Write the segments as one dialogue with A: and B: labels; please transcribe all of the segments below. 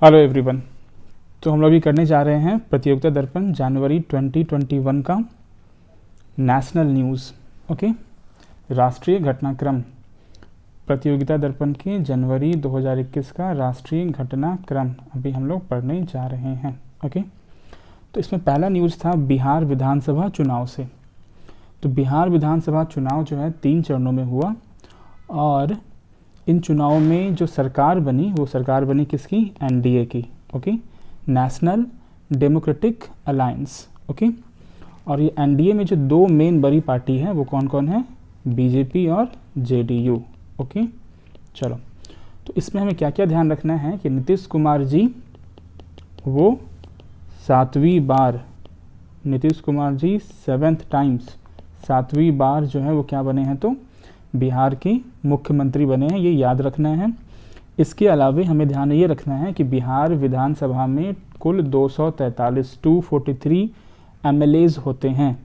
A: Hello everyone. तो हम लोग भी करने जा रहे हैं प्रतियोगिता दर्पण जनवरी 2021 का नेशनल न्यूज़। ओके, राष्ट्रीय घटनाक्रम प्रतियोगिता दर्पण के जनवरी 2021 का राष्ट्रीय घटनाक्रम अभी हम लोग पढ़ने जा रहे हैं। ओके, तो इसमें पहला न्यूज़ था बिहार विधानसभा चुनाव से। तो बिहार विधानसभा चुनाव जो है 3 चरणों में हुआ और इन चुनावों में जो सरकार बनी वो सरकार बनी किसकी? एनडीए की। Okay, national democratic alliance. Okay, और ये एनडीए में जो 2 मेन बड़ी पार्टी है वो कौन कौन है? बीजेपी और जेडीयू। ओके, चलो, तो इसमें हमें क्या क्या ध्यान रखना है कि नीतीश कुमार जी वो 7वीं बार, नीतीश कुमार जी 7th टाइम्स 7वीं बार जो है वो क्या बने हैं? तो बिहार के मुख्यमंत्री बने हैं, ये याद रखना है। इसके अलावा हमें ध्यान ये रखना है कि बिहार विधानसभा में कुल 243 एमएलएज होते हैं।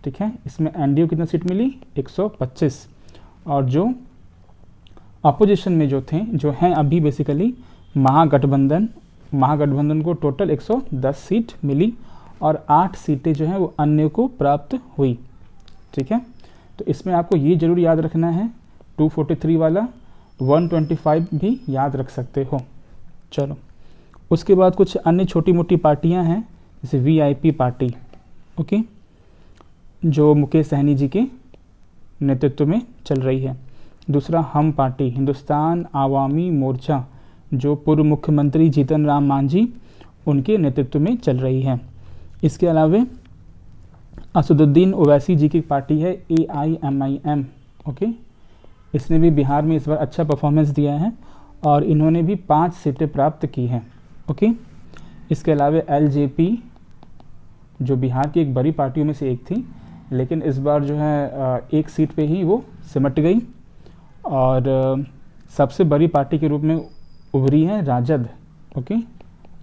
A: ठीक है, इसमें एनडीए कितना सीट मिली? 125। और जो अपोजिशन में जो थे, जो हैं अभी बेसिकली महागठबंधन को टोटल 110 सीट मिली और 8 सीटें जो हैं वो अन्य को प्राप्त हुई। ठीक है, तो इसमें आपको ये जरूर याद रखना है 243 वाला, 125 भी याद रख सकते हो। चलो, उसके बाद कुछ अन्य छोटी मोटी पार्टियां हैं, जैसे वीआईपी पार्टी। ओके, जो मुकेश सहनी जी के नेतृत्व में चल रही है। दूसरा हम पार्टी, हिंदुस्तान आवामी मोर्चा, जो पूर्व मुख्यमंत्री जीतन राम मांझी उनके नेतृत्व में चल रही है। इसके अलावा असदुद्दीन ओवैसी जी की पार्टी है AIMIM। ओके, इसने भी बिहार में इस बार अच्छा परफॉर्मेंस दिया है और इन्होंने भी 5 सीटें प्राप्त की हैं। ओके, इसके अलावा LJP जो बिहार की एक बड़ी पार्टियों में से एक थी, लेकिन इस बार जो है 1 सीट पे ही वो सिमट गई और सबसे बड़ी पार्टी के रूप में उभरी है राजद। ओके,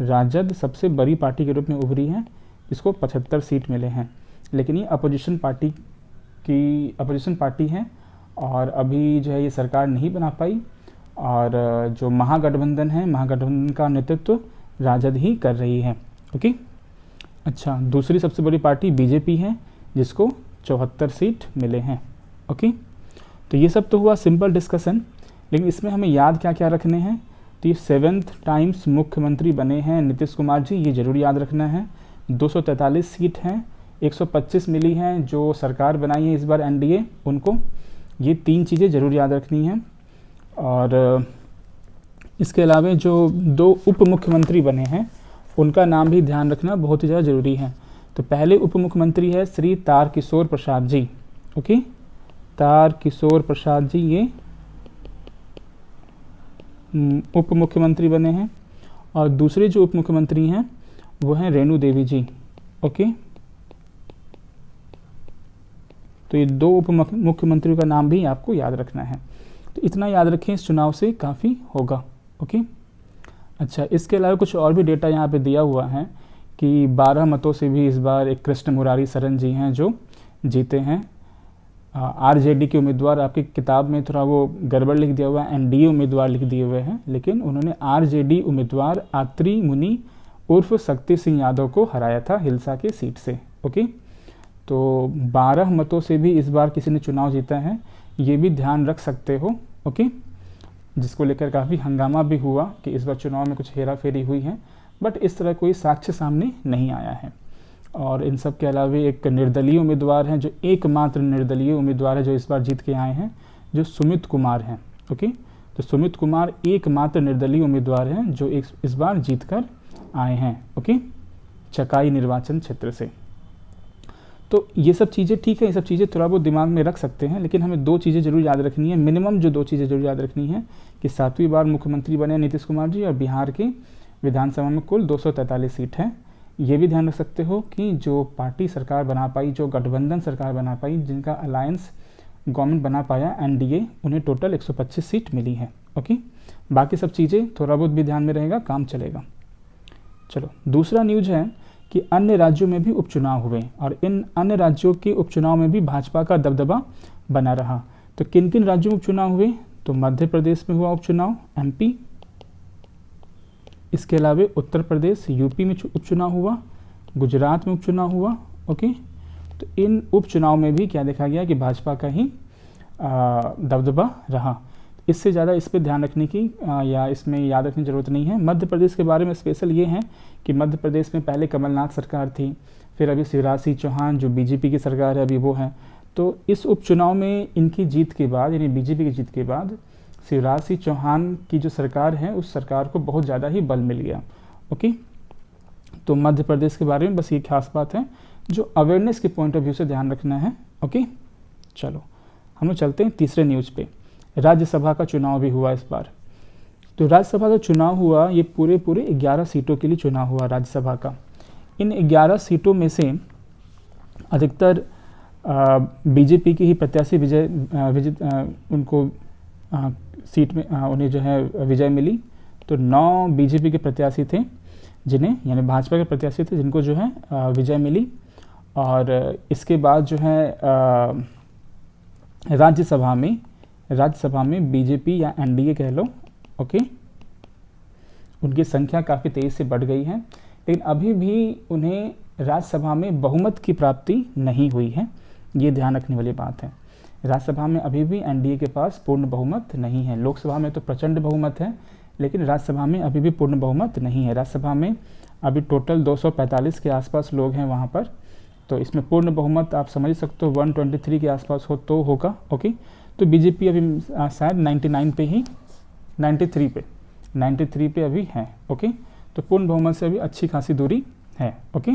A: राजद सबसे बड़ी पार्टी के रूप में उभरी है, इसको 75 सीट मिले हैं। लेकिन ये अपोजिशन पार्टी है और अभी जो है ये सरकार नहीं बना पाई और जो महागठबंधन है, महागठबंधन का नेतृत्व राजद ही कर रही है। ओके, अच्छा, दूसरी सबसे बड़ी पार्टी बीजेपी है जिसको 74 सीट मिले हैं। ओके, तो ये सब तो हुआ सिंपल डिस्कशन, लेकिन इसमें हमें याद क्या क्या रखने हैं? तो ये 7th टाइम्स मुख्यमंत्री बने हैं नीतीश कुमार जी, ये जरूर याद रखना है। 243 सीट हैं, 125 मिली हैं जो सरकार बनाई है इस बार एनडीए उनको। ये 3 चीज़ें ज़रूर याद रखनी हैं। और इसके अलावा जो 2 उप मुख्यमंत्री बने हैं उनका नाम भी ध्यान रखना बहुत ही ज़्यादा ज़रूरी है। तो पहले उप मुख्यमंत्री है श्री तारकिशोर प्रसाद जी। ओके, तारकिशोर प्रसाद जी ये उप मुख्यमंत्री बने हैं और दूसरे जो उप मुख्यमंत्री हैं वो हैं रेणु देवी जी। ओके, तो ये 2 उप मुख्यमंत्रियों का नाम भी आपको याद रखना है। तो इतना याद रखें, इस चुनाव से काफ़ी होगा। ओके, अच्छा, इसके अलावा कुछ और भी डेटा यहाँ पे दिया हुआ है कि 12 मतों से भी इस बार एक कृष्ण मुरारी शरण जी हैं जो जीते हैं। आरजेडी के उम्मीदवार, आपकी किताब में थोड़ा वो गड़बड़ लिख दिया हुआ है, एनडीए उम्मीदवार लिख दिए हुए हैं, लेकिन उन्होंने आरजेडी उम्मीदवार आत्री मुनि उर्फ शक्ति सिंह यादव को हराया था हिलसा की सीट से। ओके, तो 12 मतों से भी इस बार किसी ने चुनाव जीता है, ये भी ध्यान रख सकते हो। ओके, जिसको लेकर काफ़ी हंगामा भी हुआ कि इस बार चुनाव में कुछ हेरा फेरी हुई है, बट इस तरह कोई साक्ष्य सामने नहीं आया है। और इन सब के अलावा एक निर्दलीय उम्मीदवार हैं, जो एकमात्र निर्दलीय उम्मीदवार है जो इस बार जीत के आए हैं, जो सुमित कुमार हैं। ओके, तो सुमित कुमार एकमात्र निर्दलीय उम्मीदवार हैं जो इस बार जीत कर आए हैं। ओके, चकाई निर्वाचन क्षेत्र से। तो ये सब चीज़ें ठीक है, ये सब चीज़ें थोड़ा बहुत दिमाग में रख सकते हैं, लेकिन हमें 2 चीज़ें जरूर याद रखनी है, मिनिमम जो 2 चीज़ें जरूर याद रखनी है कि 7वीं बार मुख्यमंत्री बने नीतीश कुमार जी और बिहार के विधानसभा में कुल 243 सीट हैं। ये भी ध्यान रख सकते हो कि जो पार्टी सरकार बना पाई, जो गठबंधन सरकार बना पाई, जिनका अलायंस गवर्नमेंट बना पाया एनडीए, उन्हें टोटल 125 सीट मिली है। ओके, बाकी सब चीज़ें थोड़ा बहुत भी ध्यान में रहेगा, काम चलेगा। चलो, दूसरा न्यूज़ है कि अन्य राज्यों में भी उपचुनाव हुए और इन अन्य राज्यों के उपचुनाव में भी भाजपा का दबदबा बना रहा। तो किन किन राज्यों में उपचुनाव हुए? तो मध्य प्रदेश में हुआ उपचुनाव, MP, इसके अलावा उत्तर प्रदेश, यूपी में उपचुनाव हुआ, गुजरात में उपचुनाव हुआ। ओके, तो इन उपचुनाव में भी क्या देखा गया कि भाजपा का ही दबदबा रहा। इससे ज़्यादा इस पर ध्यान रखने की या इसमें याद रखने की ज़रूरत नहीं है। मध्य प्रदेश के बारे में स्पेशल ये है कि मध्य प्रदेश में पहले कमलनाथ सरकार थी, फिर अभी शिवराज सिंह चौहान जो बीजेपी की सरकार है अभी वो है। तो इस उपचुनाव में इनकी जीत के बाद, यानी बीजेपी की जीत के बाद शिवराज सिंह चौहान की जो सरकार है उस सरकार को बहुत ज़्यादा ही बल मिल गया। ओके, तो मध्य प्रदेश के बारे में बस ये खास बात है जो अवेयरनेस के पॉइंट ऑफ व्यू से ध्यान रखना है। ओके, चलो हम लोग चलते हैं तीसरे न्यूज़ पे। राज्यसभा का चुनाव भी हुआ इस बार। तो राज्यसभा का चुनाव हुआ, ये पूरे 11 सीटों के लिए चुनाव हुआ राज्यसभा का। इन 11 सीटों में से अधिकतर बीजेपी की ही प्रत्याशी उनको सीट में उन्हें जो है विजय मिली। तो 9 बीजेपी के प्रत्याशी थे जिन्हें, यानी भाजपा के प्रत्याशी थे जिनको जो है विजय मिली। और इसके बाद जो है राज्यसभा में बीजेपी या एनडीए कह लो, ओके, उनकी संख्या काफ़ी तेज़ी से बढ़ गई है, लेकिन अभी भी उन्हें राज्यसभा में बहुमत की प्राप्ति नहीं हुई है। ये ध्यान रखने वाली बात है। राज्यसभा में अभी भी एनडीए के पास पूर्ण बहुमत नहीं है। लोकसभा में तो प्रचंड बहुमत है, लेकिन राज्यसभा में अभी भी पूर्ण बहुमत नहीं है। राज्यसभा में अभी टोटल 245 के आसपास लोग हैं वहाँ पर, तो इसमें पूर्ण बहुमत आप समझ सकते हो 123 के आसपास हो तो होगा। ओके, तो बीजेपी अभी शायद 93 पे अभी है। ओके, तो पूर्ण बहुमत से अभी अच्छी खासी दूरी है। ओके,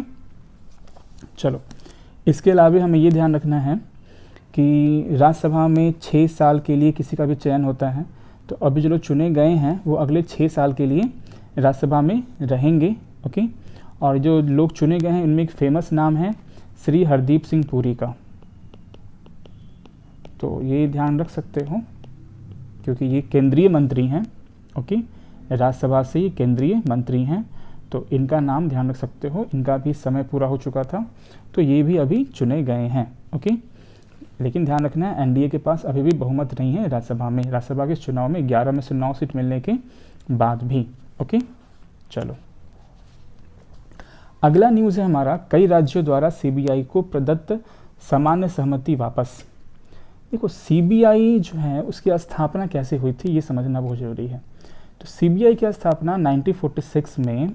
A: चलो इसके अलावा हमें ये ध्यान रखना है कि राज्यसभा में 6 साल के लिए किसी का भी चयन होता है। तो अभी जो लोग चुने गए हैं वो अगले 6 साल के लिए राज्यसभा में रहेंगे। ओके, और जो लोग चुने गए हैं उनमें एक फेमस नाम है श्री हरदीप सिंह पुरी का। तो ये ध्यान रख सकते हो क्योंकि ये केंद्रीय मंत्री हैं। ओके, राज्यसभा से ये केंद्रीय मंत्री हैं, तो इनका नाम ध्यान रख सकते हो। इनका भी समय पूरा हो चुका था, तो ये भी अभी चुने गए हैं। ओके, लेकिन ध्यान रखना है एनडीए के पास अभी भी बहुमत नहीं है राज्यसभा में। राज्यसभा के चुनाव में 11 में से 9 सीट मिलने के बाद भी। ओके, चलो अगला न्यूज़ है हमारा, कई राज्यों द्वारा सीबीआई को प्रदत्त सामान्य सहमति वापस। देखो सीबीआई जो है उसकी स्थापना कैसे हुई थी ये समझना बहुत ज़रूरी है। तो सीबीआई की स्थापना 1946 में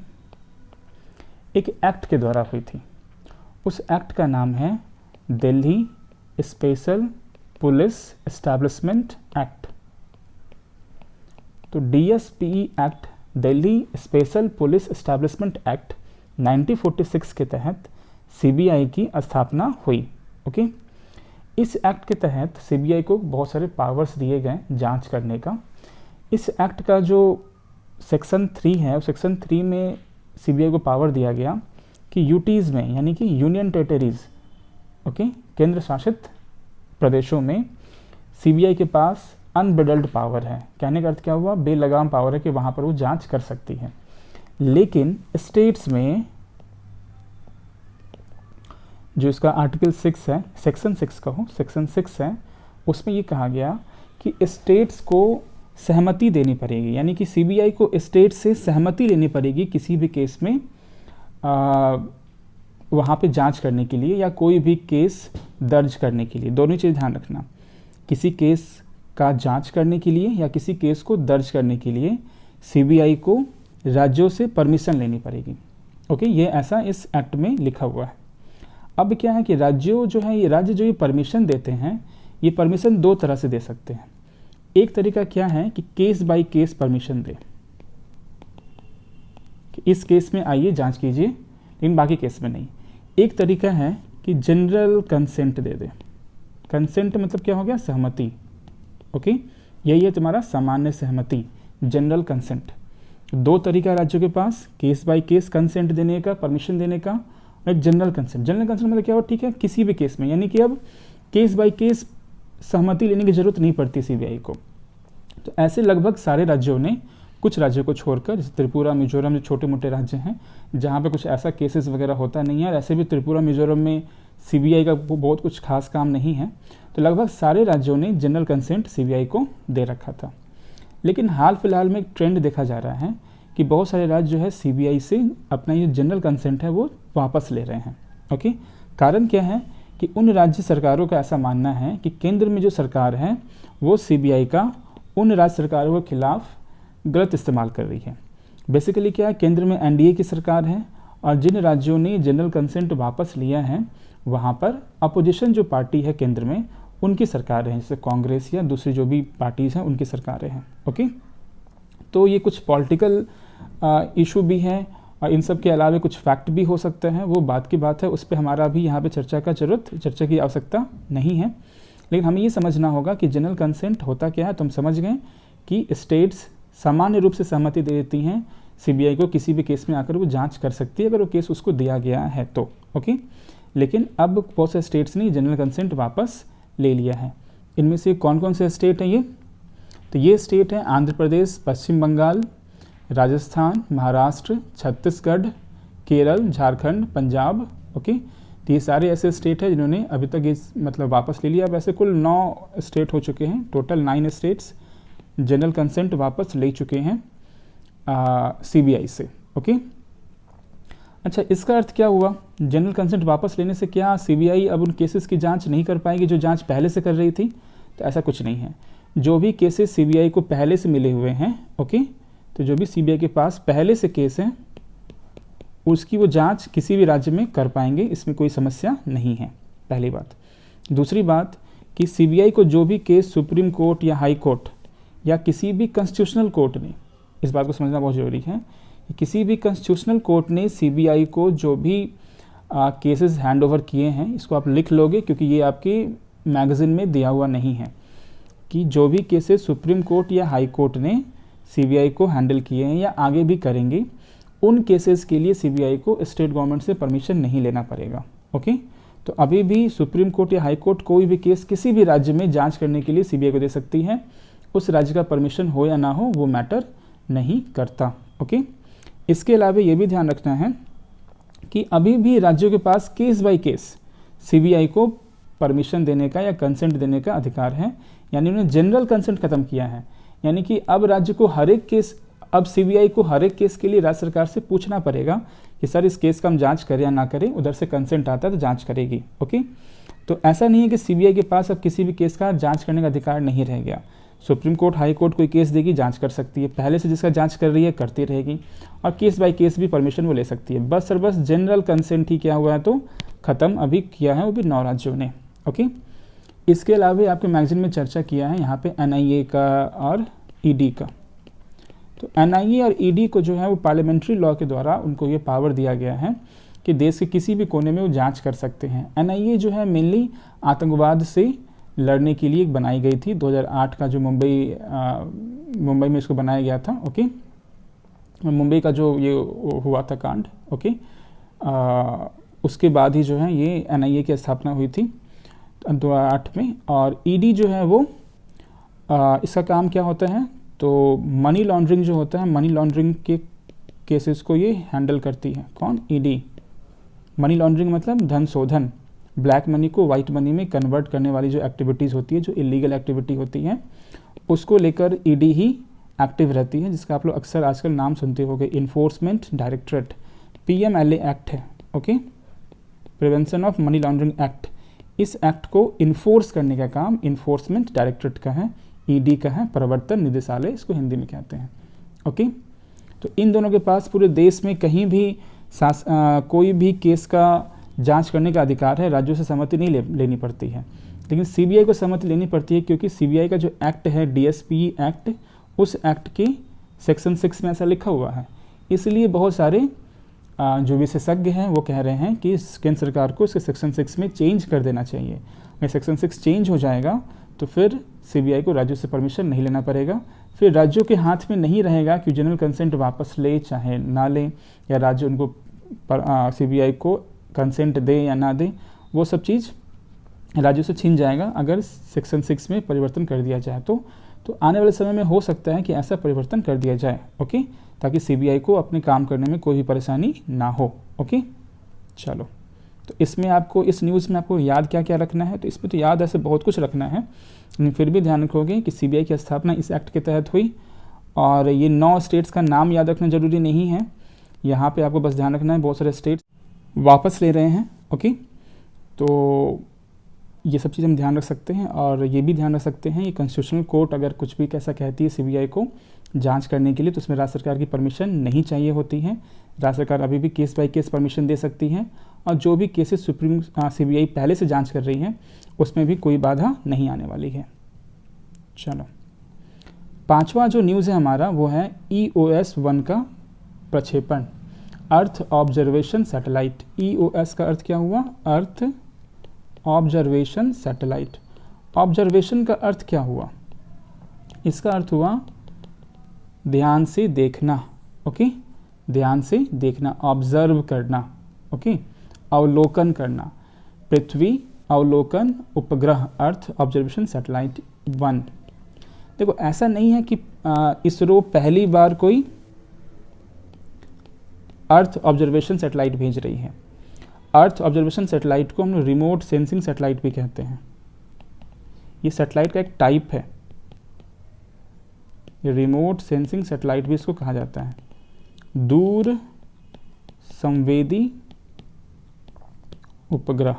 A: एक एक्ट के द्वारा हुई थी। उस एक्ट का नाम है Delhi special police establishment act. तो DSPE act, Delhi special police establishment act 1946 के तहत सीबीआई की स्थापना हुई। ओके, इस एक्ट के तहत सीबीआई को बहुत सारे पावर्स दिए गए जांच करने का। इस एक्ट का जो सेक्शन 3 है, उस सेक्शन 3 में सीबीआई को पावर दिया गया कि यूटीज़ में, यानी कि यूनियन टेरिटरीज़, ओके, केंद्र शासित प्रदेशों में सीबीआई के पास अनब्रिडल्ड पावर है। कहने का अर्थ क्या हुआ, बेलगाम पावर है कि वहाँ पर वो जांच कर सकती है। लेकिन स्टेट्स में जो इसका आर्टिकल 6 है, सेक्शन 6 कहो, सेक्शन 6 है, उसमें ये कहा गया कि स्टेट्स को सहमति देनी पड़ेगी, यानी कि सीबीआई को स्टेट से सहमति लेनी पड़ेगी किसी भी केस में वहाँ पे जांच करने के लिए या कोई भी केस दर्ज करने के लिए। दोनों चीज़ ध्यान रखना, किसी केस का जांच करने के लिए या किसी केस को दर्ज करने के लिए सीबीआई को राज्यों से परमिशन लेनी पड़ेगी। ओके, ये ऐसा इस एक्ट में लिखा हुआ है। अब क्या है कि राज्यों जो है, ये राज्य जो ये परमिशन देते हैं, ये परमिशन 2 तरह से दे सकते हैं। एक तरीका क्या है कि केस बाय केस परमिशन दे, कि इस केस में आइए जांच कीजिए लेकिन बाकी केस में नहीं। एक तरीका है कि जनरल कंसेंट दे दे। कंसेंट मतलब क्या हो गया, सहमति। ओके, यही है तुम्हारा सामान्य सहमति, जनरल कंसेंट। 2 तरीका राज्यों के पास, केस बाय केस कंसेंट देने का, परमिशन देने का, और एक जनरल कंसेंट। जनरल कंसेंट मतलब क्या हो, ठीक है, किसी भी केस में, यानी कि अब केस बाय केस सहमति लेने की जरूरत नहीं पड़ती सीबीआई को। तो ऐसे लगभग सारे राज्यों ने, कुछ राज्यों को छोड़कर, जैसे त्रिपुरा, मिजोरम, जो छोटे मोटे राज्य हैं जहाँ पे कुछ ऐसा केसेस वगैरह होता नहीं है, और ऐसे भी त्रिपुरा, मिजोरम में सीबीआई का बहुत कुछ खास काम नहीं है, तो लगभग सारे राज्यों ने जनरल कंसेंट सीबीआई को दे रखा था। लेकिन हाल फिलहाल में एक ट्रेंड देखा जा रहा है कि बहुत सारे राज्य जो है सीबीआई से अपना ये जनरल कंसेंट है वो वापस ले रहे हैं। ओके, कारण क्या है कि उन राज्य सरकारों का ऐसा मानना है कि केंद्र में जो सरकार है वो सीबीआई का उन राज्य सरकारों के खिलाफ गलत इस्तेमाल कर रही है। बेसिकली क्या है, केंद्र में एनडीए की सरकार है और जिन राज्यों ने जनरल कंसेंट वापस लिया है वहाँ पर अपोजिशन जो पार्टी है केंद्र में उनकी सरकारें हैं, जैसे कांग्रेस या दूसरी जो भी पार्टीज़ हैं उनकी सरकारें हैं। ओके, तो ये कुछ पॉलिटिकल इशू भी है और इन सब के अलावा कुछ फैक्ट भी हो सकते हैं, वो बात की बात है, उस पर हमारा भी यहाँ पे चर्चा की आवश्यकता नहीं है। लेकिन हमें ये समझना होगा कि जनरल कंसेंट होता क्या है। तो हम समझ गए कि स्टेट्स सामान्य रूप से सहमति दे देती हैं सीबीआई को किसी भी केस में आकर वो जांच कर सकती है अगर वो केस उसको दिया गया है तो। ओके, लेकिन अब बहुत से स्टेट्स ने जनरल कंसेंट वापस ले लिया है। इनमें से कौन कौन से स्टेट हैं ये? तो ये स्टेट हैं आंध्र प्रदेश, पश्चिम बंगाल, राजस्थान, महाराष्ट्र, छत्तीसगढ़, केरल, झारखंड, पंजाब। ओके, तो ये सारे ऐसे स्टेट हैं जिन्होंने अभी तक इस वापस ले लिया। वैसे कुल 9 स्टेट हो चुके हैं, टोटल 9 स्टेट्स जनरल कंसेंट वापस ले चुके हैं सीबीआई से। ओके, अच्छा, इसका अर्थ क्या हुआ? जनरल कंसेंट वापस लेने से क्या सीबीआई अब उन केसेस की जांच नहीं कर पाएगी जो जांच पहले से कर रही थी? तो ऐसा कुछ नहीं है। जो भी केसेस सीबीआई को पहले से मिले हुए हैं, ओके, तो जो भी सीबीआई के पास पहले से केस हैं उसकी वो जांच किसी भी राज्य में कर पाएंगे, इसमें कोई समस्या नहीं है, पहली बात। दूसरी बात कि सीबीआई को जो भी केस सुप्रीम कोर्ट या हाई कोर्ट या किसी भी कॉन्स्टिट्यूशनल कोर्ट ने, इस बात को समझना बहुत ज़रूरी है, किसी भी कॉन्स्टिट्यूशनल कोर्ट ने सीबीआई को जो भी केसेस हैंड ओवर किए हैं, इसको आप लिख लोगे क्योंकि ये आपके मैगज़ीन में दिया हुआ नहीं है, कि जो भी केसेस सुप्रीम कोर्ट या हाई कोर्ट ने सीबीआई को हैंडल किए हैं या आगे भी करेंगे, उन केसेस के लिए सीबीआई को स्टेट गवर्नमेंट से परमिशन नहीं लेना पड़ेगा। ओके, तो अभी भी सुप्रीम कोर्ट या हाई कोर्ट कोई भी केस किसी भी राज्य में जांच करने के लिए सीबीआई को दे सकती है, उस राज्य का परमिशन हो या ना हो वो मैटर नहीं करता। ओके, इसके अलावा ये भी ध्यान रखना है कि अभी भी राज्यों के पास केस बाय केस सीबीआई को परमिशन देने का या कंसेंट देने का अधिकार है, यानी उन्होंने जनरल कंसेंट खत्म किया है। यानी कि अब राज्य को हर एक केस, अब सीबीआई को हर एक केस के लिए राज्य सरकार से पूछना पड़ेगा कि सर इस केस का हम जांच करें या ना करें, उधर से कंसेंट आता है तो जांच करेगी। ओके, तो ऐसा नहीं है कि सीबीआई के पास अब किसी भी केस का जांच करने का अधिकार नहीं रह गया। सुप्रीम कोर्ट, हाई कोर्ट कोई केस देगी, जांच कर सकती है, पहले से जिसका जांच कर रही है करती रहेगी, और केस बाय केस भी परमिशन वो ले सकती है। बस और बस जनरल कंसेंट ही क्या हुआ है तो ख़त्म अभी किया है, वो भी 9 राज्यों ने। ओके, इसके अलावा आपके मैगजीन में चर्चा किया है यहाँ पे एनआईए का और ईडी का। तो एनआईए और ईडी को जो है वो पार्लियामेंट्री लॉ के द्वारा उनको ये पावर दिया गया है कि देश के किसी भी कोने में वो जांच कर सकते हैं। एनआईए जो है मेनली आतंकवाद से लड़ने के लिए बनाई गई थी। 2008 का जो मुंबई में इसको बनाया गया था। ओके, मुंबई का जो ये हुआ था कांड, ओके, उसके बाद ही जो है ये एनआईए की स्थापना हुई थी 2008 में। और ईडी जो है वो इसका काम क्या होता है तो मनी लॉन्ड्रिंग जो होता है, मनी लॉन्ड्रिंग के केसेस को ये हैंडल करती है। कौन? ईडी। मनी लॉन्ड्रिंग मतलब धन शोधन, ब्लैक मनी को वाइट मनी में कन्वर्ट करने वाली जो एक्टिविटीज़ होती है, जो इलीगल एक्टिविटी होती है, उसको लेकर ईडी ही एक्टिव रहती है, जिसका आप लोग अक्सर आजकल नाम सुनते होंगे, इन्फोर्समेंट डायरेक्टरेट, पीएमएलए एक्ट है। Okay, prevention of money laundering act. इस एक्ट को इन्फोर्स करने का काम इन्फोर्समेंट डायरेक्टरेट का है, ईडी का है, प्रवर्तन निदेशालय इसको हिंदी में कहते हैं। ओके, तो इन दोनों के पास पूरे देश में कहीं भी कोई भी केस का जांच करने का अधिकार है, राज्यों से सहमति नहीं लेनी पड़ती है। लेकिन सीबीआई को सहमति लेनी पड़ती है क्योंकि सीबीआई का जो एक्ट है डीएसपी एक्ट, उस एक्ट के सेक्शन 6 में ऐसा लिखा हुआ है। इसलिए बहुत सारे जो विशेषज्ञ हैं वो कह रहे हैं कि केंद्र सरकार को इसके सेक्शन 6 में चेंज कर देना चाहिए। अगर सेक्शन 6 चेंज हो जाएगा तो फिर सीबीआई को राज्यों से परमिशन नहीं लेना पड़ेगा, फिर राज्यों के हाथ में नहीं रहेगा कि जनरल कंसेंट वापस ले चाहे ना ले, या राज्य उनको सीबीआई को कंसेंट दे या ना दे, वो सब चीज़ राज्यों से छीन जाएगा अगर सेक्शन 6 में परिवर्तन कर दिया जाए तो आने वाले समय में हो सकता है कि ऐसा परिवर्तन कर दिया जाए। ओके, ताकि सीबीआई को अपने काम करने में कोई भी परेशानी ना हो। ओके, चलो, तो इसमें आपको, इस न्यूज़ में आपको याद क्या क्या रखना है? तो इसमें तो याद ऐसे बहुत कुछ रखना है, लेकिन फिर भी ध्यान रखोगे कि सीबीआई की स्थापना इस एक्ट के तहत हुई और ये 9 स्टेट्स का नाम याद रखना ज़रूरी नहीं है, यहाँ पे आपको बस ध्यान रखना है बहुत सारे स्टेट्स वापस ले रहे हैं। ओके, तो ये सब चीज़ हम ध्यान रख सकते हैं। और ये भी ध्यान रख सकते हैं ये कॉन्स्टिट्यूशनल कोर्ट अगर कुछ भी कैसा कहती है सीबीआई को जांच करने के लिए, तो उसमें राज्य सरकार की परमिशन नहीं चाहिए होती है। राज्य सरकार अभी भी केस बाय केस परमिशन दे सकती है, और जो भी केसेस सुप्रीम सीबीआई पहले से जांच कर रही है उसमें भी कोई बाधा नहीं आने वाली है। चलो, 5वां जो न्यूज़ है हमारा वो है EOS 1 का प्रक्षेपण, अर्थ ऑब्जर्वेशन सैटेलाइट। EOS का अर्थ क्या हुआ? Earth observation satellite. ऑब्जर्वेशन का अर्थ क्या हुआ? इसका अर्थ हुआ ध्यान से देखना। ओके, ध्यान से देखना, ऑब्जर्व करना। ओके, अवलोकन करना। पृथ्वी अवलोकन उपग्रह, अर्थ ऑब्जर्वेशन सैटेलाइट 1। देखो, ऐसा नहीं है कि इसरो पहली बार कोई अर्थ ऑब्जर्वेशन सैटेलाइट भेज रही है। अर्थ ऑब्जर्वेशन सैटेलाइट को हम रिमोट सेंसिंग सैटेलाइट भी कहते हैं। ये सैटेलाइट का एक टाइप है, रिमोट सेंसिंग सैटेलाइट भी इसको कहा जाता है। दूर संवेदी उपग्रह।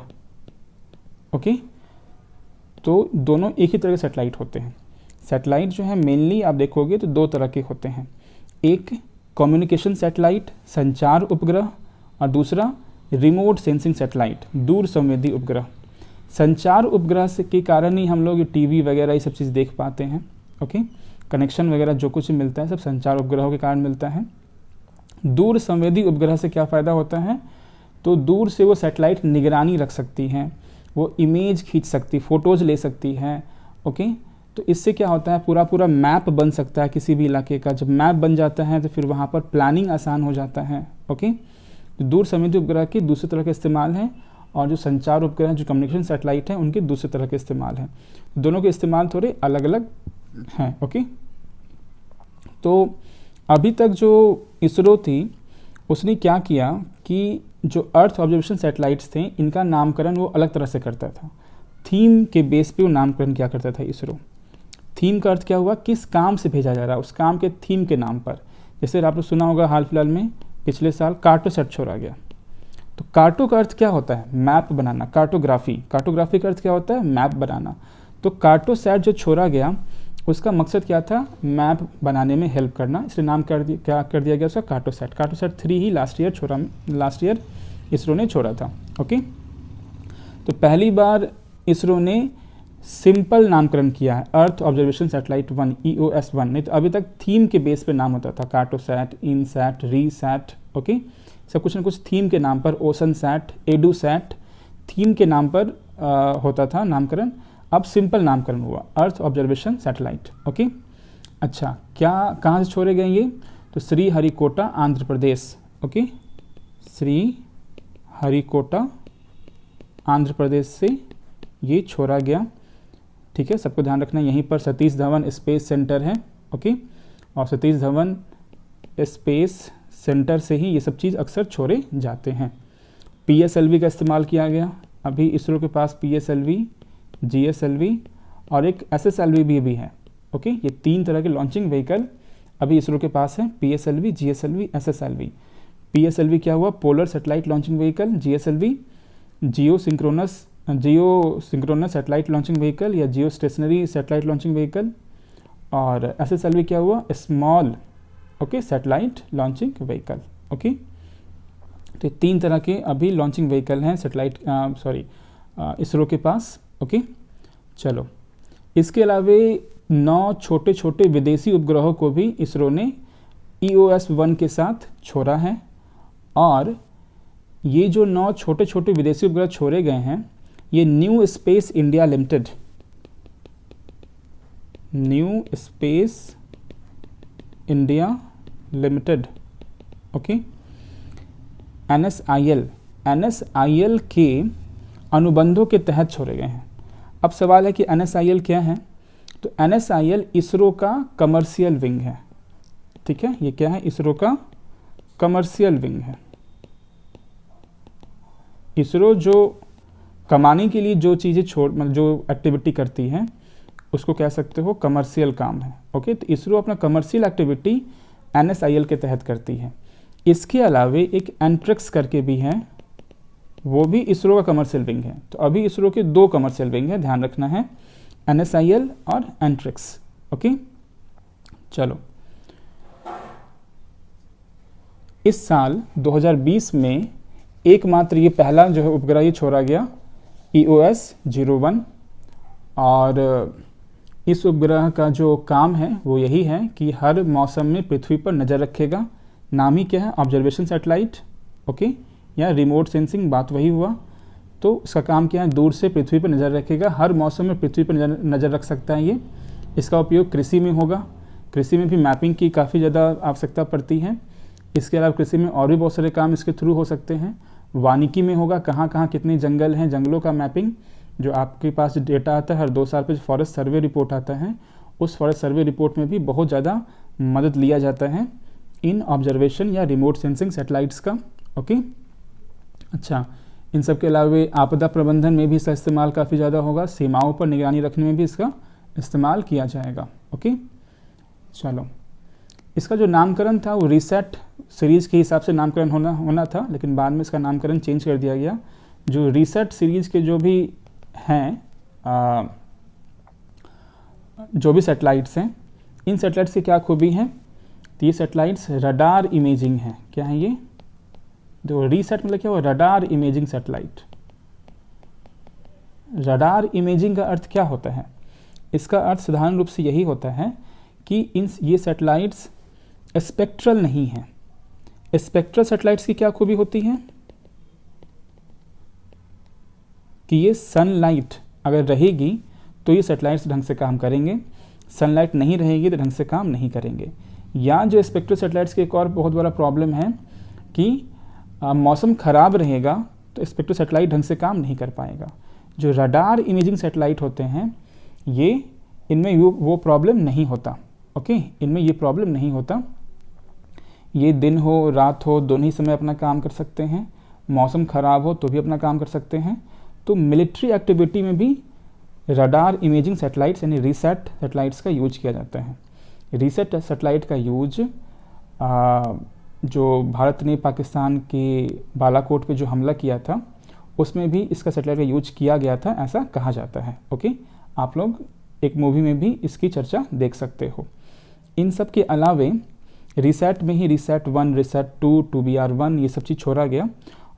A: ओके, तो दोनों एक ही तरह के सैटेलाइट होते हैं। सैटेलाइट जो है मेनली आप देखोगे तो 2 तरह के होते हैं, एक कम्युनिकेशन सैटेलाइट संचार उपग्रह, और दूसरा रिमोट सेंसिंग सैटेलाइट दूर संवेदी उपग्रह। संचार उपग्रह से के कारण ही हम लोग टीवी वगैरह ये सब चीज़ देख पाते हैं। ओके, कनेक्शन वगैरह जो कुछ मिलता है सब संचार उपग्रहों के कारण मिलता है। दूर संवेदी उपग्रह से क्या फ़ायदा होता है? तो दूर से वो सैटेलाइट निगरानी रख सकती हैं, वो इमेज खींच सकती, फ़ोटोज़ ले सकती है। ओके, तो इससे क्या होता है पूरा मैप बन सकता है किसी भी इलाके का। जब मैप बन जाता है तो फिर वहाँ पर प्लानिंग आसान हो जाता है। ओके, तो दूर संवेदी उपग्रह के दूसरे तरह का इस्तेमाल है, और जो संचार उपग्रह जो कम्युनिकेशन सैटेलाइट हैं उनके दूसरे तरह के इस्तेमाल है। दोनों के इस्तेमाल थोड़े अलग अलग हैं। ओके, तो अभी तक जो इसरो थी उसने क्या किया कि जो अर्थ ऑब्जर्वेशन सैटेलाइट्स थे इनका नामकरण वो अलग तरह से करता था। थीम के बेस पे वो नामकरण क्या करता था इसरो। थीम का अर्थ क्या हुआ? किस काम से भेजा जा रहा है, उस काम के थीम के नाम पर। जैसे आपने सुना होगा हाल फिलहाल में पिछले साल कार्टोसैट छोड़ा गया। तो कार्टो का अर्थ क्या होता है? मैप बनाना, कार्टोग्राफी। कार्टोग्राफी का अर्थ क्या होता है? मैप बनाना। तो कार्टोसैट जो छोड़ा गया उसका मकसद क्या था? मैप बनाने में हेल्प करना, इसलिए नाम क्या कर दिया गया उसका? कार्टोसैट। कार्टोसैट 3 ही लास्ट ईयर इसरो ने छोड़ा था। ओके, तो पहली बार इसरो ने सिंपल नामकरण किया है, अर्थ ऑब्जर्वेशन सैटेलाइट 1 EOS 1। नहीं तो अभी तक थीम के बेस पे नाम होता था, कार्टोसैट, इनसैट, रीसैट। ओके, सब कुछ न कुछ थीम के नाम पर, ओशन सैट, एडूसैट, थीम के नाम पर होता था नामकरण। अब सिंपल नामकरण हुआ, अर्थ ऑब्जर्वेशन सैटेलाइट। ओके, अच्छा, क्या कहाँ से छोड़े गए ये? तो श्री हरिकोटा आंध्र प्रदेश। ओके, श्री हरिकोटा आंध्र प्रदेश से ये छोड़ा गया। ठीक है, सबको ध्यान रखना, यहीं पर सतीश धवन स्पेस सेंटर है। ओके, और सतीश धवन स्पेस सेंटर से ही ये सब चीज़ अक्सर छोड़े जाते हैं। PSLV का इस्तेमाल किया गया। अभी इसरो के पास PSLV, GSLV और एक SSLV भी है। ओके, ये 3 तरह के लॉन्चिंग व्हीकल अभी इसरो के पास है, PSLV, GSLV, SSLV। PSLV क्या हुआ? Polar satellite launching vehicle. GSLV जियो सिंक्रोनस सैटेलाइट लॉन्चिंग व्हीकल या जियो स्टेशनरी सैटेलाइट लॉन्चिंग व्हीकल। और SSLV क्या हुआ? Small satellite launching vehicle. Okay, तो 3 तरह के अभी लॉन्चिंग व्हीकल हैं सैटेलाइट इसरो के पास। ओके, चलो, इसके अलावा 9 छोटे छोटे विदेशी उपग्रहों को भी इसरो ने EOS 1 के साथ छोड़ा है। और ये जो 9 छोटे छोटे विदेशी उपग्रह छोड़े गए हैं ये new space India limited, new space India limited, okay, NSIL के अनुबंधों के तहत छोड़े गए हैं। अब सवाल है कि NSIL क्या है? तो NSIL इसरो का कमर्शियल विंग है। ठीक है, ये क्या है? इसरो का कमर्शियल विंग है। इसरो जो कमाने के लिए जो चीज़ें जो एक्टिविटी करती है उसको कह सकते हो कमर्शियल काम है। ओके, तो इसरो अपना कमर्शियल एक्टिविटी NSIL के तहत करती है। इसके अलावे एक एंट्रिक्स करके भी है, वो भी इसरो का कमर्शियल विंग है। तो अभी इसरो के 2 कमर्शियल विंग है, ध्यान रखना है, NSIL और एंट्रिक्स। ओके, चलो, इस साल 2020 में एकमात्र ये पहला जो है उपग्रह ये छोड़ा गया, EOS-01, और इस उपग्रह का जो काम है वो यही है कि हर मौसम में पृथ्वी पर नज़र रखेगा। नाम ही क्या है, ऑब्जर्वेशन सैटेलाइट। ओके, या रिमोट सेंसिंग, बात वही हुआ। तो इसका काम क्या है, दूर से पृथ्वी पर नज़र रखेगा, हर मौसम में पृथ्वी पर नज़र रख सकता है ये। इसका उपयोग कृषि में होगा, कृषि में भी मैपिंग की काफ़ी ज़्यादा आवश्यकता पड़ती है। इसके अलावा कृषि में और भी बहुत सारे काम इसके थ्रू हो सकते हैं। वानिकी में होगा, कहाँ कहाँ कितने जंगल हैं, जंगलों का मैपिंग, जो आपके पास डेटा आता है हर 2 साल पे, फॉरेस्ट सर्वे रिपोर्ट आता है, उस फॉरेस्ट सर्वे रिपोर्ट में भी बहुत ज़्यादा मदद लिया जाता है इन ऑब्जर्वेशन या रिमोट सेंसिंग सैटेलाइट्स का। ओके, अच्छा, इन सब के अलावा आपदा प्रबंधन में भी इसका इस्तेमाल काफ़ी ज़्यादा होगा, सीमाओं पर निगरानी रखने में भी इसका इस्तेमाल किया जाएगा। ओके, चलो, इसका जो नामकरण था वो रीसेट सीरीज़ के हिसाब से नामकरण होना था, लेकिन बाद में इसका नामकरण चेंज कर दिया गया। जो रीसेट सीरीज़ के जो भी हैं जो भी सैटेलाइट्स हैं, इन सैटेलाइट्स की क्या खूबी है, तो ये सैटेलाइट्स रडार इमेजिंग हैं। क्या है ये, जो रीसेट मतलब क्या हुआ, radar imaging satellite. Radar imaging का अर्थ क्या होता है, इसका अर्थ साधारण रूप से यही होता है कि ये सैटेलाइट्स स्पेक्ट्रल नहीं हैं। स्पेक्ट्रल सैटेलाइट्स की क्या खूबी होती है कि ये सनलाइट अगर रहेगी तो ये सैटेलाइट्स ढंग से काम करेंगे, सनलाइट नहीं रहेगी तो ढंग से काम नहीं करेंगे। या जो स्पेक्ट्रल सैटेलाइट्स की एक और बहुत बड़ा प्रॉब्लम है कि मौसम ख़राब रहेगा तो स्पेक्ट्रल सैटेलाइट ढंग से काम नहीं कर पाएगा। जो रडार इमेजिंग सैटेलाइट होते हैं ये, इनमें वो प्रॉब्लम नहीं होता। ओके, इनमें ये प्रॉब्लम नहीं होता, ये दिन हो रात हो दोनों ही समय अपना काम कर सकते हैं, मौसम ख़राब हो तो भी अपना काम कर सकते हैं। तो मिलिट्री एक्टिविटी में भी रडार इमेजिंग सैटेलाइट्स यानी रीसेट सैटेलाइट्स का यूज किया जाता है। रीसेट सैटेलाइट का यूज जो भारत ने पाकिस्तान के बालाकोट पे जो हमला किया था उसमें भी इसका सैटेलाइट का यूज किया गया था, ऐसा कहा जाता है। ओके, आप लोग एक मूवी में भी इसकी चर्चा देख सकते हो। इन सब के अलावे रीसेट में ही रीसेट 1, रीसेट 2, 2BR1 ये सब चीज़ छोड़ा गया,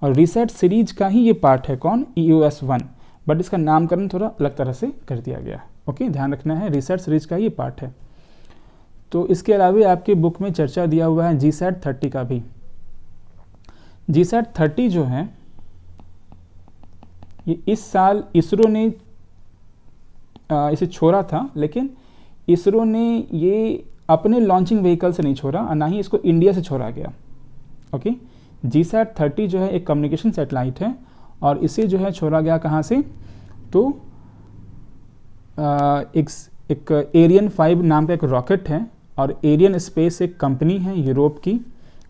A: और रीसेट सीरीज का ही ये पार्ट है कौन, EOS-1, बट इसका नामकरण थोड़ा अलग तरह से कर दिया गया। ओके, ध्यान रखना है, रीसेट सीरीज का ये पार्ट है। तो इसके अलावा आपके बुक में चर्चा दिया हुआ है GSAT-30 का भी। GSAT-30 जो है ये इस साल इसरो ने इसे छोड़ा था, लेकिन इसरो ने ये अपने लॉन्चिंग व्हीकल से नहीं छोड़ा और ना ही इसको इंडिया से छोड़ा गया। ओके, GSAT-30 जो है एक कम्युनिकेशन सैटेलाइट है और इसे जो है छोड़ा गया कहाँ से, तो एक एरियन 5 नाम का एक रॉकेट है, और एरियन स्पेस एक कंपनी है यूरोप की,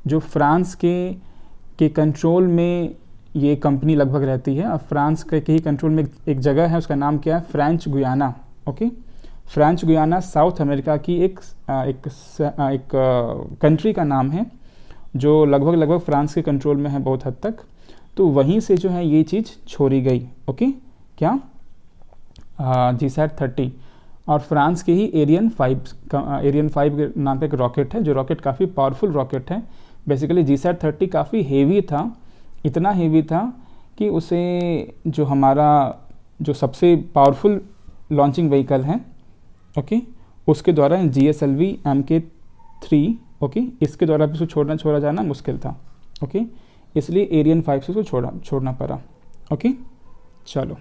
A: जो फ्रांस के कंट्रोल में ये कंपनी लगभग रहती है। और फ्रांस के ही कंट्रोल में एक जगह है, उसका नाम क्या है, French Guiana. Okay, French Guiana south America की एक कंट्री का नाम है, जो लगभग फ्रांस के कंट्रोल में है बहुत हद तक। तो वहीं से जो है ये चीज़ छोड़ी गई। ओके, क्या GSAT-30, और फ्रांस के ही एरियन 5 नाम का एक रॉकेट है, जो रॉकेट काफ़ी पावरफुल रॉकेट है। बेसिकली GSAT-30 काफ़ी हेवी था, इतना हेवी था कि उसे जो हमारा जो सबसे पावरफुल लॉन्चिंग व्हीकल है, ओके, उसके द्वारा GSLV Mk3, ओके, इसके द्वारा भी उसको छोड़ा जाना मुश्किल था। ओके, इसलिए एरियन 5 से उसको छोड़ना पड़ा। ओके, चलो,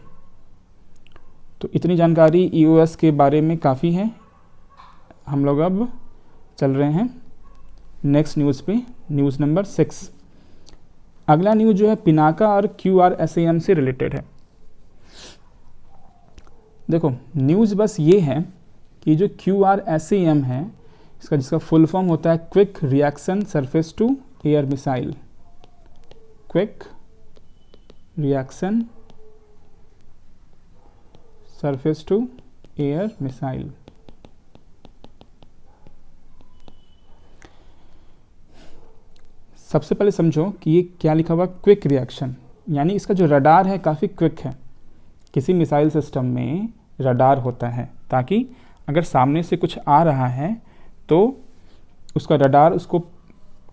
A: तो इतनी जानकारी EOS के बारे में काफ़ी है। हम लोग अब चल रहे हैं नेक्स्ट न्यूज़ पे, न्यूज़ नंबर 6। अगला न्यूज़ जो है पिनाका और QRSAM से रिलेटेड है। देखो, न्यूज़ बस ये है कि जो QRSAM है, जिसका फुल फॉर्म होता है quick reaction surface to air missile, quick reaction surface to air missile. सबसे पहले समझो कि ये क्या लिखा हुआ, क्विक रिएक्शन, यानी इसका जो रडार है काफ़ी क्विक है। किसी मिसाइल सिस्टम में रडार होता है ताकि अगर सामने से कुछ आ रहा है तो उसका रडार उसको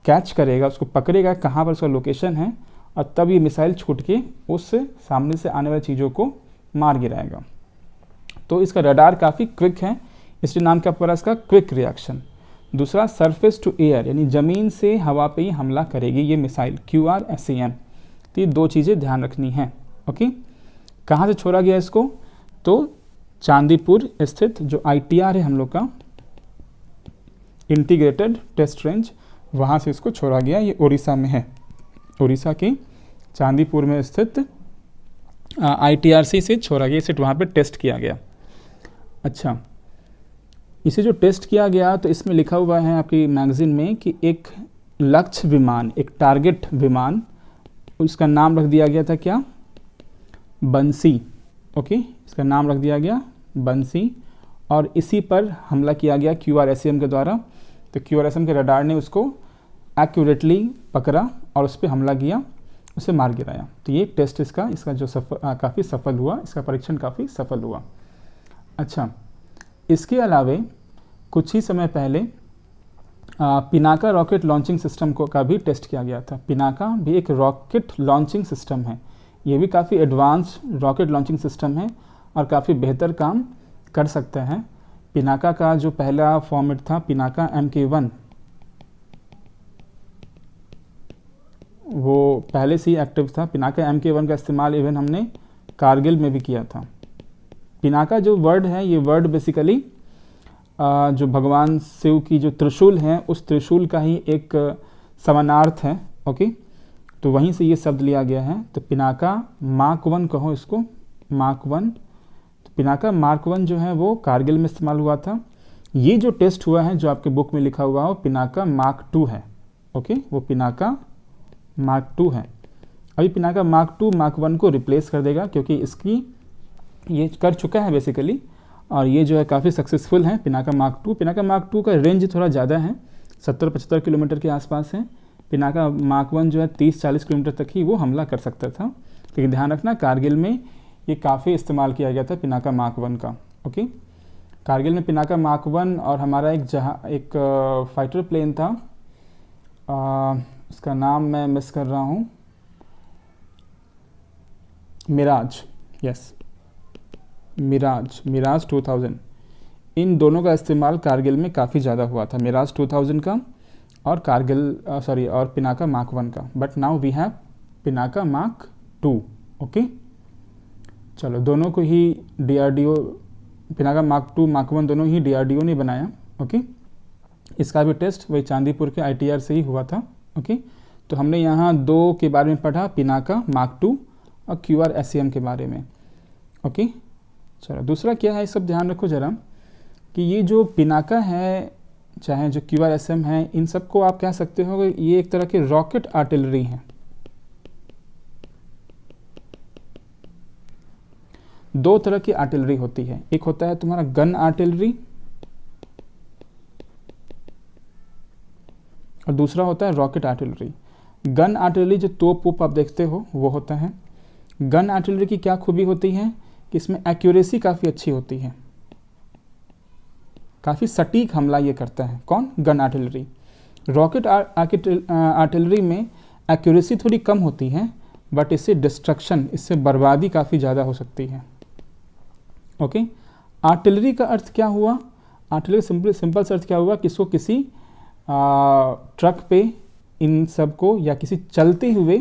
A: कैच करेगा, उसको पकड़ेगा कहाँ पर उसका लोकेशन है, और तब ये मिसाइल छूट के उस सामने से आने वाली चीज़ों को मार गिराएगा। तो इसका रडार काफ़ी क्विक है, इसलिए नाम क्या पड़ा इसका, क्विक रिएक्शन। दूसरा सरफेस टू एयर, यानी ज़मीन से हवा पे ही हमला करेगी ये मिसाइल, QRSAM। तो ये दो चीज़ें ध्यान रखनी है। ओके, कहाँ से छोड़ा गया इसको, तो चांदीपुर स्थित जो ITR है हम लोग का, इंटीग्रेटेड टेस्ट रेंज, वहाँ से इसको छोड़ा गया। ये उड़ीसा में है, उड़ीसा के चांदीपुर में स्थित ITRC से छोड़ा गया, इसे वहाँ पे टेस्ट किया गया। अच्छा, इसे जो टेस्ट किया गया तो इसमें लिखा हुआ है आपकी मैगज़ीन में कि एक लक्ष्य विमान, एक टारगेट विमान, उसका नाम रख दिया गया था क्या, बंसी। ओके, इसका नाम रख दिया गया बंसी, और इसी पर हमला किया गया QRSAM के द्वारा। तो QRSAM के रडार ने उसको एक्यूरेटली पकड़ा और उस पर हमला किया, उसे मार गिराया। तो ये टेस्ट इसका जो काफ़ी सफल हुआ, इसका परीक्षण काफ़ी सफल हुआ। अच्छा, इसके अलावे कुछ ही समय पहले पिनाका रॉकेट लॉन्चिंग सिस्टम का भी टेस्ट किया गया था। पिनाका भी एक रॉकेट लॉन्चिंग सिस्टम है, ये भी काफ़ी एडवांस रॉकेट लॉन्चिंग सिस्टम है और काफ़ी बेहतर काम कर सकता है। पिनाका का जो पहला फॉर्मेट था, पिनाका MK1, वो पहले से ही एक्टिव था। पिनाका MK1 का इस्तेमाल इवन हमने कारगिल में भी किया था। पिनाका जो वर्ड है, ये वर्ड बेसिकली जो भगवान शिव की जो त्रिशूल है, उस त्रिशूल का ही एक समानार्थ है। ओके, तो वहीं से ये शब्द लिया गया है। तो पिनाका मार्क 1 कहो इसको, मार्क 1। तो पिनाका मार्क 1 जो है वो कारगिल में इस्तेमाल हुआ था। ये जो टेस्ट हुआ है जो आपके बुक में लिखा हुआ हो, पिनाका मार्क 2 है। ओके, वो पिनाका मार्क 2 है। अभी पिनाका मार्क 2 मार्क 1 को रिप्लेस कर देगा, क्योंकि इसकी ये कर चुका है बेसिकली, और ये जो है काफ़ी सक्सेसफुल है पिनाका मार्क 2। पिनाका मार्क 2 का रेंज थोड़ा ज़्यादा है, 70-75 किलोमीटर के आसपास है। पिनाका मार्क 1 जो है 30-40 किलोमीटर तक ही वो हमला कर सकता था। लेकिन ध्यान रखना, कारगिल में ये काफ़ी इस्तेमाल किया गया था पिनाका मार्क 1 का। ओके, कारगिल में पिनाका मार्क 1 और हमारा एक फाइटर प्लेन था, उसका नाम मैं मिस कर रहा हूँ, मिराज, यस, मिराज 2000, इन दोनों का इस्तेमाल कारगिल में काफ़ी ज़्यादा हुआ था, मिराज 2000 का और और पिनाका मार्क 1 का। But now we have Pinaka mark 2। Okay, चलो, दोनों को ही DRDO, पिनाका मार्क 2 मार्क 1 दोनों ही DRDO ने बनाया। ओके, इसका भी टेस्ट वही चांदीपुर के ITR से ही हुआ था। ओके, तो हमने यहाँ दो के बारे में पढ़ा, पिनाका मार्क 2 और QRSAM के बारे में। ओके, चलो, दूसरा क्या है, सब ध्यान रखो ज़रा कि ये जो पिनाका है चाहे जो QRSAM है, इन सबको आप कह सकते हो ये एक तरह के रॉकेट आर्टिलरी हैं। दो तरह की आर्टिलरी होती है, एक होता है तुम्हारा गन आर्टिलरी और दूसरा होता है रॉकेट आर्टिलरी। गन आर्टिलरी जो तोप आप देखते हो वो होता है। गन आर्टिलरी की क्या खूबी होती है कि इसमें एक्यूरेसी काफ़ी अच्छी होती है, काफ़ी सटीक हमला ये करता है। कौन? Gun artillery. रॉकेट आर्टिलरी में एक्यूरेसी थोड़ी कम होती है, बट इससे डिस्ट्रक्शन, इससे बर्बादी काफ़ी ज़्यादा हो सकती है। ओके, आर्टिलरी का अर्थ क्या हुआ? आर्टिलरी सिंपल से अर्थ क्या हुआ कि इसको किसी ट्रक पे इन सब को या किसी चलते हुए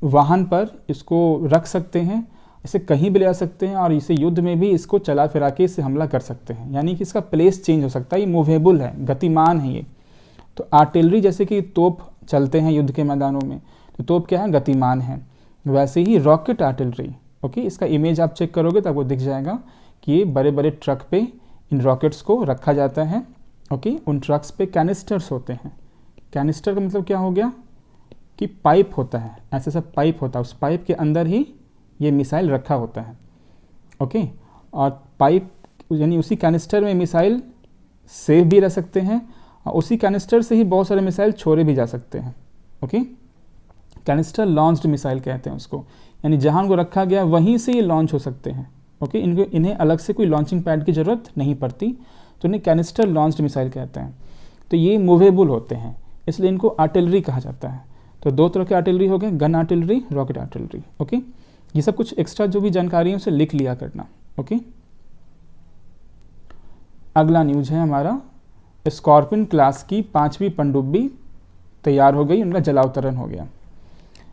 A: वाहन पर इसको रख सकते हैं, इसे कहीं भी ले जा सकते हैं और इसे युद्ध में भी इसको चला फिरा के इससे हमला कर सकते हैं। यानी कि इसका प्लेस चेंज हो सकता है, ये मूवेबल है, गतिमान है ये। तो आर्टिलरी जैसे कि तोप चलते हैं युद्ध के मैदानों में, तो तोप क्या है? गतिमान है। वैसे ही रॉकेट आर्टिलरी, ओके, इसका इमेज आप चेक करोगे तो आपको दिख जाएगा कि ये बड़े बड़े ट्रक पे इन रॉकेट्स को रखा जाता है। ओके, उन ट्रक्स पे कैनिस्टर्स होते हैं। कैनिस्टर का मतलब क्या हो गया कि पाइप होता है, ऐसे सब पाइप होता है, उस पाइप के अंदर ही ये मिसाइल रखा होता है। ओके, और पाइप यानी उसी कैनिस्टर में मिसाइल सेफ भी रह सकते हैं और उसी कैनिस्टर से ही बहुत सारे मिसाइल छोड़े भी जा सकते हैं। ओके, कैनिस्टर लॉन्च्ड मिसाइल कहते हैं उसको, यानी जहां उनको रखा गया वहीं से ये लॉन्च हो सकते हैं। ओके, इन्हें अलग से कोई लॉन्चिंग पैड की ज़रूरत नहीं पड़ती, तो इन्हें कैनिस्टर लॉन्च्ड मिसाइल कहते हैं। तो ये मूवेबल होते हैं, इसलिए इनको आर्टिलरी कहा जाता है। तो दो तरह के आर्टिलरी हो गए, gun artillery, rocket artillery. Okay, ये सब कुछ एक्स्ट्रा जो भी जानकारी है उसे लिख लिया करना। ओके, अगला न्यूज है हमारा, स्कॉर्पियन क्लास की 5वीं पनडुब्बी तैयार हो गई, उनका जलावतरण हो गया।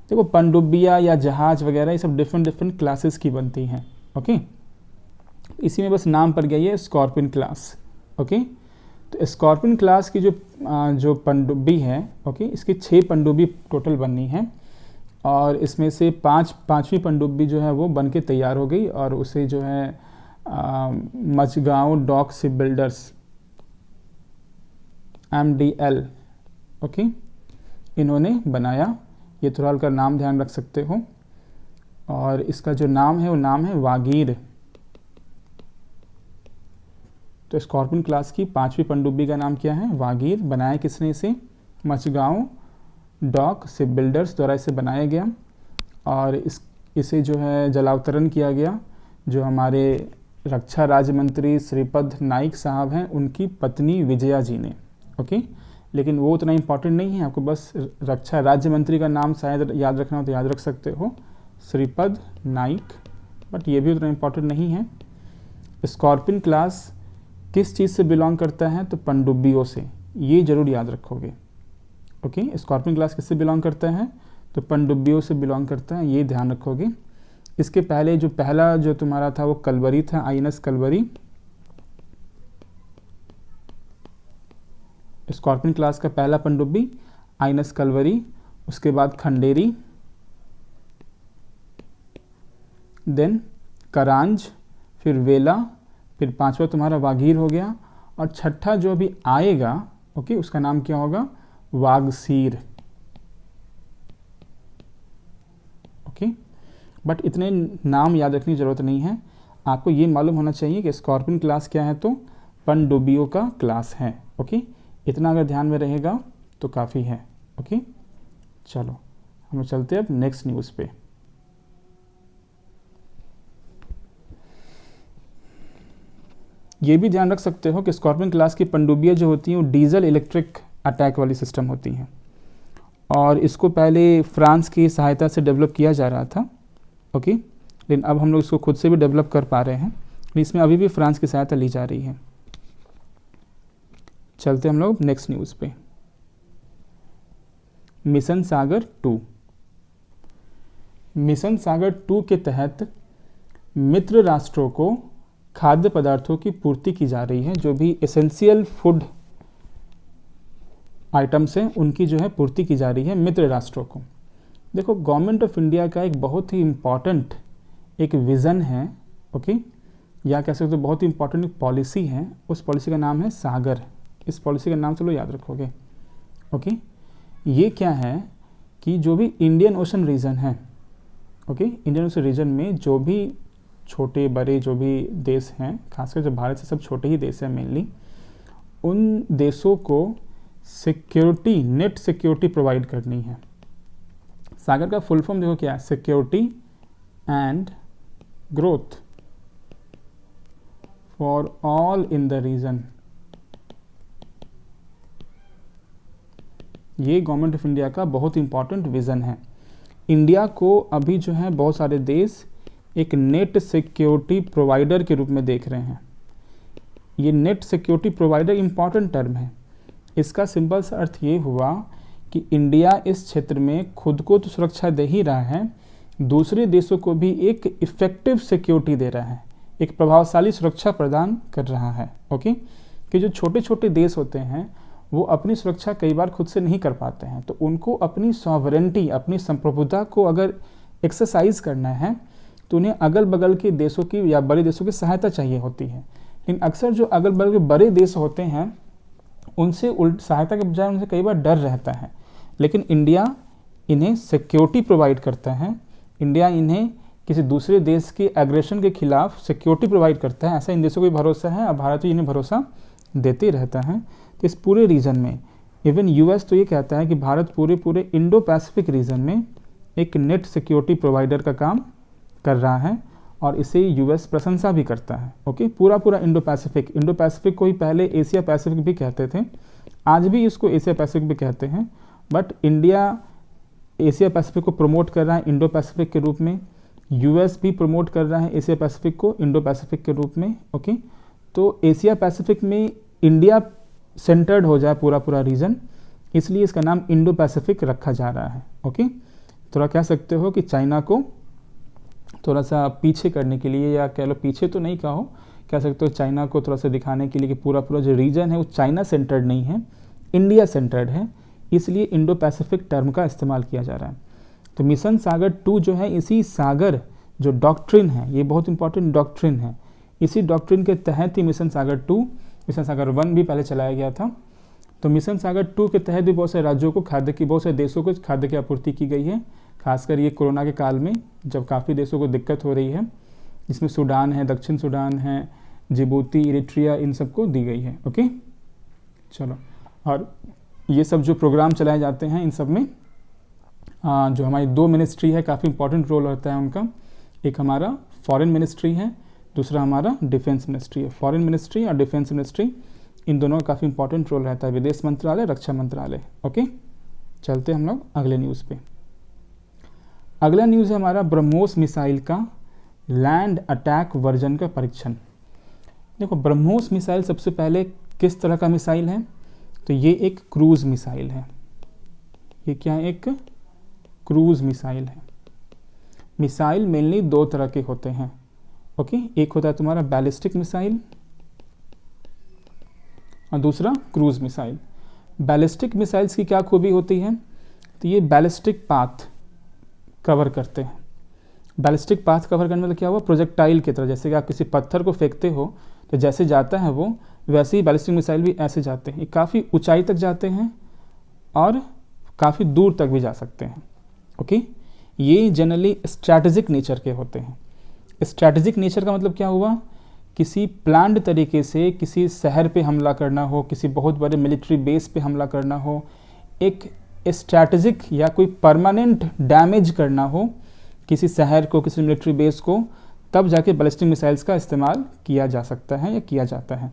A: देखो पनडुब्बियाँ या जहाज वगैरह ये सब डिफरेंट क्लासेस की बनती हैं। ओके, इसी में बस नाम पड़ गया ये स्कॉर्पियन क्लास। ओके, तो स्कॉर्पियन क्लास की जो पनडुब्बी है, ओके, इसकी 6 पनडुब्बी टोटल बननी है और इसमें से 5वीं पनडुब्बी जो है वो बन के तैयार हो गई और उसे जो है Mazagon dock ship builders MDL, okay, इन्होंने बनाया। ये थोड़ा हल्का नाम ध्यान रख सकते हो और इसका जो नाम है वो नाम है वागीर। तो स्कॉर्पियन क्लास की 5वीं पनडुब्बी का नाम क्या है? वागीर। बनाया किसने इसे? मझगांव डॉक शिप बिल्डर्स द्वारा इसे बनाया गया और इसे जो है जलावतरण किया गया। जो हमारे रक्षा राज्य मंत्री श्रीपद नाइक साहब हैं, उनकी पत्नी विजया जी ने। ओके, लेकिन वो उतना इम्पॉर्टेंट नहीं है, आपको बस रक्षा राज्य मंत्री का नाम शायद याद रखना हो तो याद रख सकते हो, श्रीपद नाइक, बट ये भी उतना इम्पॉर्टेंट नहीं है। स्कॉर्पियन क्लास किस चीज़ से बिलोंग करता है? तो पनडुब्बियों से, ये जरूर याद रखोगे। ओके, स्कॉर्पियन क्लास किससे बिलोंग करता है? तो पनडुब्बियों से बिलोंग करता है, ये ध्यान रखोगे। इसके पहले जो पहला जो तुम्हारा था वो कलवरी था, INS कलवरी। स्कॉर्पियन क्लास का पहला पनडुब्बी INS कलवरी, उसके बाद खंडेरी, देन करांज, फिर वेला, फिर 5वां तुम्हारा वागीर हो गया और छठा जो अभी आएगा, ओके, उसका नाम क्या होगा? वागसीर। ओके, बट इतने नाम याद रखने की ज़रूरत नहीं है, आपको ये मालूम होना चाहिए कि स्कॉर्पियन क्लास क्या है? तो पनडुब्बियों का क्लास है। ओके, इतना अगर ध्यान में रहेगा तो काफ़ी है। ओके, चलो हम चलते हैं अब नेक्स्ट न्यूज़ पे। ये भी ध्यान रख सकते हो कि स्कॉर्पियन क्लास की पनडुब्बियाँ जो होती हैं वो डीजल इलेक्ट्रिक अटैक वाली सिस्टम होती हैं और इसको पहले फ्रांस की सहायता से डेवलप किया जा रहा था। ओके, लेकिन अब हम लोग इसको खुद से भी डेवलप कर पा रहे हैं, लेकिन इसमें अभी भी फ्रांस की सहायता ली जा रही है। चलते हम लोग नेक्स्ट न्यूज़ पे। मिशन सागर 2। मिशन सागर 2 के तहत मित्र राष्ट्रों को खाद्य पदार्थों की पूर्ति की जा रही है। जो भी एसेंशियल फूड आइटम्स हैं उनकी जो है पूर्ति की जा रही है मित्र राष्ट्रों को। देखो, गवर्नमेंट ऑफ इंडिया का एक बहुत ही इम्पॉर्टेंट एक विज़न है, ओके, या कह सकते हो बहुत ही इम्पॉर्टेंट एक पॉलिसी है। उस पॉलिसी का नाम है सागर। इस पॉलिसी का नाम चलो याद रखोगे। ओके, ये क्या है कि जो भी इंडियन ओशन रीजन है, ओके, इंडियन ओशन रीजन में जो भी छोटे बड़े जो भी देश हैं, खासकर जो भारत से सब छोटे ही देश हैं मेनली, उन देशों को सिक्योरिटी, नेट सिक्योरिटी प्रोवाइड करनी है। सागर का फुल फॉर्म देखो क्या है? Security and growth for all in the region. ये गवर्नमेंट ऑफ इंडिया का बहुत इंपॉर्टेंट विज़न है। इंडिया को अभी जो है बहुत सारे देश एक नेट सिक्योरिटी प्रोवाइडर के रूप में देख रहे हैं। ये net security provider important term है। इसका सिंपल सा अर्थ ये हुआ कि इंडिया इस क्षेत्र में खुद को तो सुरक्षा दे ही रहा है, दूसरे देशों को भी एक इफ़ेक्टिव सिक्योरिटी दे रहा है, एक प्रभावशाली सुरक्षा प्रदान कर रहा है। ओके, कि जो छोटे छोटे देश होते हैं वो अपनी सुरक्षा कई बार खुद से नहीं कर पाते हैं, तो उनको अपनी सॉवरेंटी, अपनी संप्रभुता को अगर एक्सरसाइज करना है तो उन्हें अगल बगल के देशों की या बड़े देशों की सहायता चाहिए होती है। लेकिन अक्सर जो अगल बगल के बड़े देश होते हैं उनसे सहायता के बजाय उनसे कई बार डर रहता है। लेकिन इंडिया इन्हें सिक्योरिटी प्रोवाइड करता है, इंडिया इन्हें किसी दूसरे देश के एग्रेशन के खिलाफ सिक्योरिटी प्रोवाइड करता है, ऐसा इन देशों को भी भरोसा है और भारत भी इन्हें भरोसा देते रहता है। तो इस पूरे रीजन में इवन यूएस तो ये कहता है कि भारत पूरे इंडो पैसिफिक रीजन में एक नेट सिक्योरिटी प्रोवाइडर का काम कर रहा है और इसे यूएस प्रशंसा भी करता है। ओके, पूरा इंडो पैसिफिक को ही पहले एशिया पैसिफिक भी कहते थे, आज भी इसको एशिया पैसिफिक भी कहते हैं, बट इंडिया एशिया पैसिफिक को प्रमोट कर रहा है इंडो पैसिफिक के रूप में, यूएस भी प्रमोट कर रहा है एशिया पैसिफिक को इंडो पैसिफिक के रूप में। ओके, तो एशिया पैसिफिक में इंडिया सेंटर्ड हो जाए पूरा रीजन, इसलिए इसका नाम इंडो पैसिफिक रखा जा रहा है। ओके, थोड़ा कह सकते हो कि चाइना को थोड़ा सा पीछे करने के लिए, या कह लो पीछे तो नहीं कहो, कह सकते हो चाइना को थोड़ा सा दिखाने के लिए कि पूरा जो रीजन है वो चाइना सेंटर्ड नहीं है, इंडिया सेंटर्ड है, इसलिए इंडो पैसिफिक टर्म का इस्तेमाल किया जा रहा है। तो मिशन सागर 2 जो है, इसी सागर जो डॉक्ट्रिन है, ये बहुत इंपॉर्टेंट डॉक्ट्रिन है, इसी डॉक्ट्रिन के तहत ही मिशन सागर 2, मिशन सागर 1 भी पहले चलाया गया था। तो मिशन सागर 2 के तहत भी बहुत सारे राज्यों को बहुत सारे देशों को खाद्य की आपूर्ति की गई है, खासकर ये कोरोना के काल में जब काफ़ी देशों को दिक्कत हो रही है, जिसमें सूडान है, दक्षिण सूडान है, जिबूती, इरिट्रिया, इन सबको दी गई है। ओके, चलो, और ये सब जो प्रोग्राम चलाए जाते हैं इन सब में जो हमारी 2 मिनिस्ट्री है, काफ़ी इंपॉर्टेंट रोल होता है उनका। एक हमारा फॉरेन मिनिस्ट्री है, दूसरा हमारा डिफेंस मिनिस्ट्री है। फॉरेन मिनिस्ट्री और डिफेंस मिनिस्ट्री, इन दोनों का काफ़ी इंपॉर्टेंट रोल रहता है, विदेश मंत्रालय, रक्षा मंत्रालय। ओके, चलते हम लोग अगले न्यूज़ पे। अगला न्यूज़ है हमारा ब्रह्मोस मिसाइल का लैंड अटैक वर्जन का परीक्षण। देखो, ब्रह्मोस मिसाइल सबसे पहले किस तरह का मिसाइल है, तो ये एक क्रूज मिसाइल है। ये क्या है? एक क्रूज मिसाइल है। मिसाइल मेनली 2 तरह के होते हैं। ओके, एक होता है तुम्हारा बैलिस्टिक मिसाइल और दूसरा क्रूज मिसाइल। बैलिस्टिक मिसाइल्स की क्या खूबी होती है, तो ये बैलिस्टिक पाथ कवर करते हैं। बैलिस्टिक पाथ कवर करने मतलब क्या हुआ, प्रोजेक्टाइल की तरह, जैसे कि आप किसी पत्थर को फेंकते हो तो जैसे जाता है वो, वैसे ही बैलिस्टिक मिसाइल भी ऐसे जाते हैं। ये काफ़ी ऊंचाई तक जाते हैं और काफ़ी दूर तक भी जा सकते हैं। ओके, ये जनरली स्ट्रैटेजिक नेचर के होते हैं। स्ट्रैटेजिक नेचर का मतलब क्या हुआ, किसी प्लान्ड तरीके से किसी शहर पे हमला करना हो, किसी बहुत बड़े मिलिट्री बेस पे हमला करना हो, एक स्ट्रैटेजिक या कोई परमानेंट डैमेज करना हो किसी शहर को, किसी मिलिट्री बेस को, तब जाके बैलिस्टिक मिसाइल्स का इस्तेमाल किया जा सकता है या किया जाता है।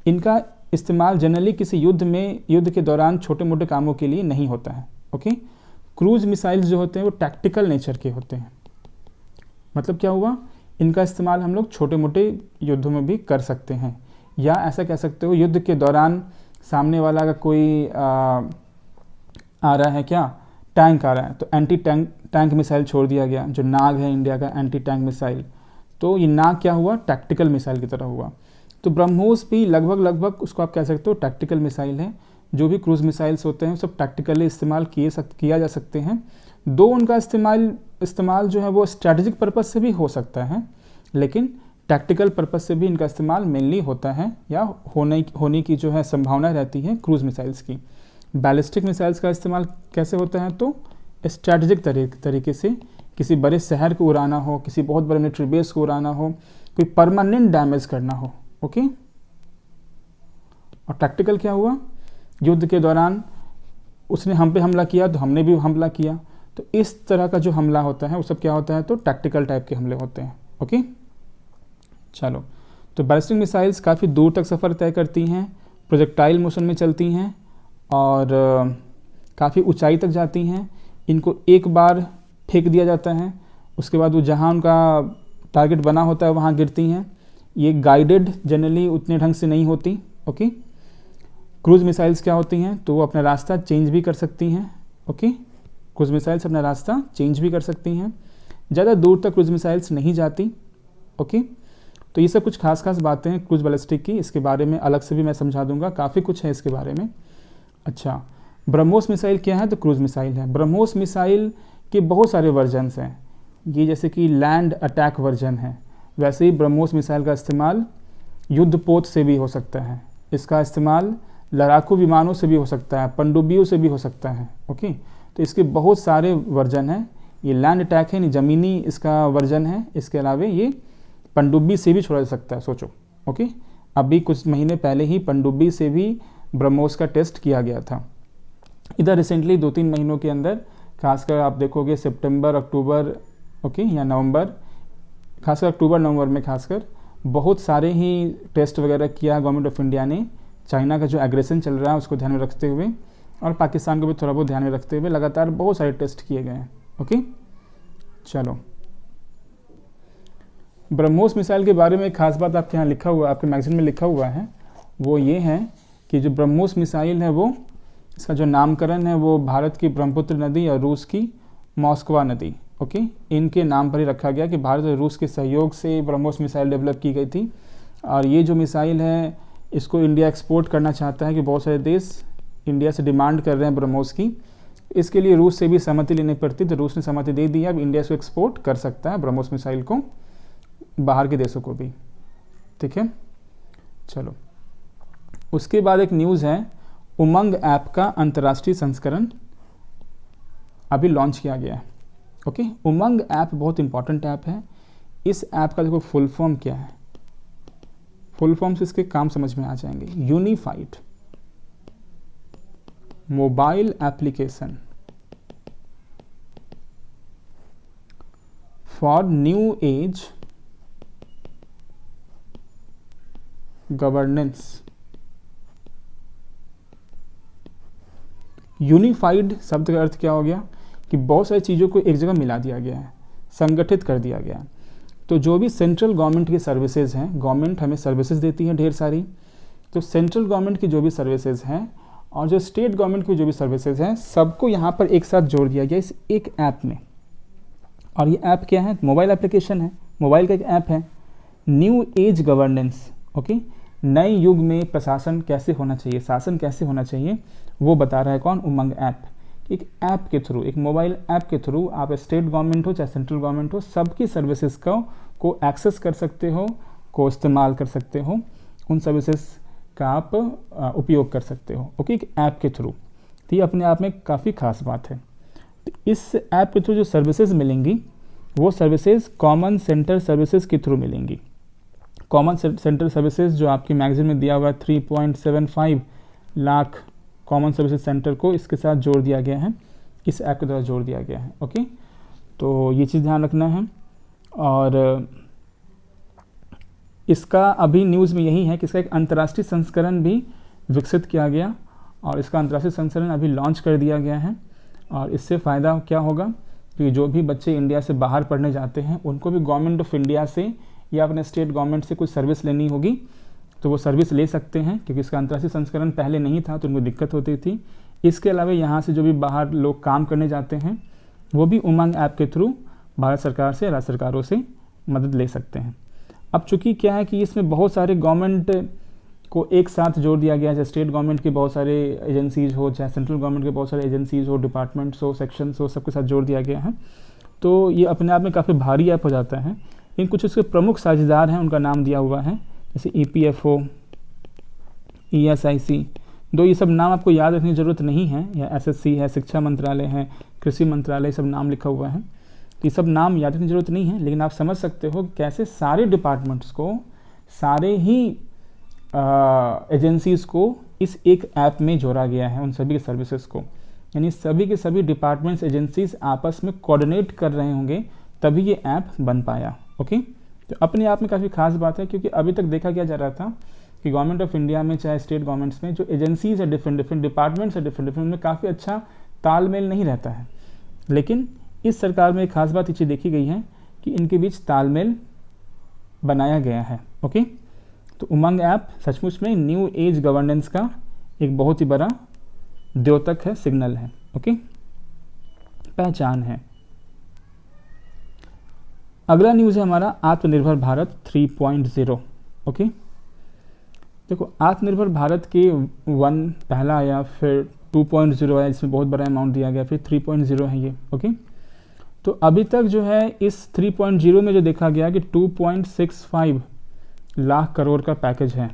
A: इनका इस्तेमाल जनरली किसी युद्ध के दौरान छोटे मोटे कामों के लिए नहीं होता है। ओके, क्रूज मिसाइल्स जो होते हैं वो टैक्टिकल नेचर के होते हैं। मतलब क्या हुआ, इनका इस्तेमाल हम लोग छोटे मोटे युद्धों में भी कर सकते हैं, या ऐसा कह सकते हो युद्ध के दौरान सामने वाला का कोई आ रहा है, क्या टैंक आ रहा है, तो एंटी टैंक मिसाइल छोड़ दिया गया, जो नाग है इंडिया का एंटी टैंक मिसाइल, तो ये नाग क्या हुआ, टैक्टिकल मिसाइल की तरह हुआ। तो ब्रह्मोस भी लगभग उसको आप कह सकते हो टैक्टिकल मिसाइल है। जो भी क्रूज मिसाइल्स होते हैं सब टैक्टिकली इस्तेमाल किया जा सकते हैं। 2 उनका इस्तेमाल जो है वो स्ट्रैटेजिक पर्पज़ से भी हो सकता है, लेकिन टैक्टिकल पर्पज़ से भी इनका इस्तेमाल मेनली होता है, या होने की जो है संभावना रहती है क्रूज मिसाइल्स की। बैलिस्टिक मिसाइल्स का इस्तेमाल कैसे होता है, तो स्ट्रैटेजिक तरीके से किसी बड़े शहर को उड़ाना हो, किसी बहुत बड़े मिलिट्री बेस को उड़ाना हो, कोई परमानेंट डैमेज करना हो। ओके, और टैक्टिकल क्या हुआ, युद्ध के दौरान उसने हम पे हमला किया तो हमने भी हमला किया, तो इस तरह का जो हमला होता है वो सब क्या होता है, तो टैक्टिकल टाइप के हमले होते हैं। ओके, चलो, तो बैलिस्टिक मिसाइल्स काफ़ी दूर तक सफ़र तय करती हैं, प्रोजेक्टाइल मोशन में चलती हैं और काफ़ी ऊंचाई तक जाती हैं। इनको एक बार फेंक दिया जाता है, उसके बाद वो जहाँ उनका टारगेट बना होता है वहाँ गिरती हैं। ये गाइडेड जनरली उतने ढंग से नहीं होती। ओके, क्रूज मिसाइल्स क्या होती हैं, तो वो अपना रास्ता चेंज भी कर सकती हैं। ओके, क्रूज मिसाइल्स अपना रास्ता चेंज भी कर सकती हैं, ज़्यादा दूर तक क्रूज मिसाइल्स नहीं जाती। ओके, तो ये सब कुछ खास बातें हैं क्रूज बैलिस्टिक की, इसके बारे में अलग से भी मैं समझा दूंगा, काफ़ी कुछ है इसके बारे में। अच्छा, ब्रह्मोस मिसाइल क्या है, तो क्रूज मिसाइल है। ब्रह्मोस मिसाइल के बहुत सारे वर्जन्स हैं, ये जैसे कि लैंड अटैक वर्जन है, वैसे ही ब्रह्मोस मिसाइल का इस्तेमाल युद्धपोत से भी हो सकता है, इसका इस्तेमाल लड़ाकू विमानों से भी हो सकता है, पनडुब्बियों से भी हो सकता है। ओके, तो इसके बहुत सारे वर्जन हैं, ये लैंड अटैक है, नहीं ज़मीनी इसका वर्जन है। इसके अलावा ये पनडुब्बी से भी छोड़ा जा सकता है, सोचो। ओके, अभी कुछ महीने पहले ही पनडुब्बी से भी ब्रह्मोस का टेस्ट किया गया था। इधर रिसेंटली 2-3 महीनों के अंदर, खासकर आप देखोगे सितंबर अक्टूबर, ओके, या नवंबर, खासकर अक्टूबर नवंबर में खासकर बहुत सारे ही टेस्ट वगैरह किया गवर्नमेंट ऑफ इंडिया ने। चाइना का जो एग्रेशन चल रहा है उसको ध्यान में रखते हुए और पाकिस्तान को भी थोड़ा बहुत ध्यान में रखते हुए लगातार बहुत सारे टेस्ट किए गए हैं। ओके, चलो, ब्रह्मोस मिसाइल के बारे में एक खास बात आपके यहाँ लिखा हुआ, आपके मैगजीन में लिखा हुआ है, वो ये है कि जो ब्रह्मोस मिसाइल है वो, इसका जो नामकरण है वो भारत की ब्रह्मपुत्र नदी और रूस की मॉस्कवा नदी, ओके, इनके नाम पर ही रखा गया कि भारत और रूस के सहयोग से ब्रह्मोस मिसाइल डेवलप की गई थी। और ये जो मिसाइल है इसको इंडिया एक्सपोर्ट करना चाहता है कि बहुत सारे देश इंडिया से डिमांड कर रहे हैं ब्रह्मोस की। इसके लिए रूस से भी सहमति लेनी पड़ती, तो रूस ने सहमति दे दी है। अब इंडिया से एक्सपोर्ट कर सकता है ब्रह्मोस मिसाइल को बाहर के देशों को भी, ठीक है। चलो, उसके बाद एक न्यूज़ है, उमंग ऐप का अंतर्राष्ट्रीय संस्करण अभी लॉन्च किया गया है। ओके, उमंग ऐप बहुत इंपॉर्टेंट ऐप है। इस ऐप का देखो फुल फॉर्म क्या है, फुल फॉर्म से इसके काम समझ में आ जाएंगे। Unified mobile application for new age governance. Unified शब्द का अर्थ क्या हो गया कि बहुत सारी चीज़ों को एक जगह मिला दिया गया है, संगठित कर दिया गया है। तो जो भी सेंट्रल गवर्नमेंट की सर्विसेज हैं, गवर्नमेंट हमें सर्विसेज देती है ढेर सारी, तो सेंट्रल गवर्नमेंट की जो भी सर्विसेज हैं और जो स्टेट गवर्नमेंट की जो भी सर्विसेज हैं, सबको यहाँ पर एक साथ जोड़ दिया गया इस एक ऐप में। और ये ऐप क्या है, मोबाइल एप्लीकेशन है, मोबाइल का एक ऐप है। न्यू एज गवर्नेंस, ओके, नए युग में प्रशासन कैसे होना चाहिए, शासन कैसे होना चाहिए, वो बता रहा है कौन, उमंग ऐप। एक ऐप के थ्रू, एक मोबाइल ऐप के थ्रू आप स्टेट गवर्नमेंट हो चाहे सेंट्रल गवर्नमेंट हो, सबकी सर्विसेज को एक्सेस कर सकते हो, को इस्तेमाल कर सकते हो, उन सर्विसेज का आप उपयोग कर सकते हो, ओके, एक ऐप के थ्रू। तो ये अपने आप में काफ़ी खास बात है। तो इस ऐप के थ्रू जो सर्विसेज मिलेंगी वो सर्विसेज कॉमन सेंटर सर्विसेज के थ्रू मिलेंगी। कॉमन सेंटर सर्विसेज जो आपकी मैगजीन में दिया हुआ 3.75 लाख कॉमन सर्विसेज सेंटर को इसके साथ जोड़ दिया गया है, इस ऐप के द्वारा जोड़ दिया गया है, ओके। तो ये चीज़ ध्यान रखना है। और इसका अभी न्यूज़ में यही है कि इसका एक अंतर्राष्ट्रीय संस्करण भी विकसित किया गया और इसका अंतर्राष्ट्रीय संस्करण अभी लॉन्च कर दिया गया है। और इससे फ़ायदा क्या होगा कि जो भी बच्चे इंडिया से बाहर पढ़ने जाते हैं उनको भी गवर्नमेंट ऑफ इंडिया से या अपने स्टेट गवर्नमेंट से कुछ सर्विस लेनी होगी तो वो सर्विस ले सकते हैं, क्योंकि इसका अंतर्राष्ट्रीय संस्करण पहले नहीं था तो उनको दिक्कत होती थी। इसके अलावा यहाँ से जो भी बाहर लोग काम करने जाते हैं वो भी उमंग ऐप के थ्रू भारत सरकार से, राज्य सरकारों से मदद ले सकते हैं। अब चूँकि क्या है कि इसमें बहुत सारे गवर्नमेंट को एक साथ जोड़ दिया गया है, चाहे स्टेट गवर्नमेंट के बहुत सारे एजेंसीज हो, चाहे सेंट्रल गवर्नमेंट के बहुत सारे एजेंसीज हो, डिपार्टमेंट्स हो, सेक्शंस हो, सबके साथ जोड़ दिया गया है। तो ये अपने आप में काफ़ी भारी ऐप हो जाता है। इन कुछ इसके प्रमुख साझेदार हैं, उनका नाम दिया हुआ है, जैसे EPFO, ESIC। दो ये सब नाम आपको याद रखने की ज़रूरत नहीं है, या SSC है, शिक्षा मंत्रालय है, कृषि मंत्रालय, सब नाम लिखा हुआ है। ये सब नाम याद रखने की ज़रूरत नहीं है, लेकिन आप समझ सकते हो कैसे सारे डिपार्टमेंट्स को, सारे ही एजेंसीज़ को इस एक ऐप में जोड़ा गया है, उन सभी के सर्विसेज को। यानी सभी के सभी डिपार्टमेंट्स, एजेंसीज आपस में कोऑर्डिनेट कर रहे होंगे तभी ये ऐप बन पाया, ओके। तो अपने आप में काफ़ी खास बात है, क्योंकि अभी तक देखा क्या जा रहा था कि गवर्नमेंट ऑफ इंडिया में चाहे स्टेट गवर्नमेंट्स में जो एजेंसीज है, डिफरेंट डिफरेंट डिपार्टमेंट्स है, डिफरेंट में काफ़ी अच्छा तालमेल नहीं रहता है। लेकिन इस सरकार में एक खास बात ये चीज़ देखी गई है कि इनके बीच तालमेल बनाया गया है, ओके। तो उमंग ऐप सचमुच में न्यू एज गवर्नेंस का एक बहुत ही बड़ा द्योतक है, सिग्नल है, ओके, पहचान है। अगला न्यूज़ है हमारा आत्मनिर्भर भारत 3.0, ओके। देखो, आत्मनिर्भर भारत के 1 पहला आया, फिर 2.0 आया, इसमें बहुत बड़ा अमाउंट दिया गया, फिर 3.0 है ये, ओके। तो अभी तक जो है इस 3.0 में जो देखा गया कि 2.65 लाख करोड़ का पैकेज है।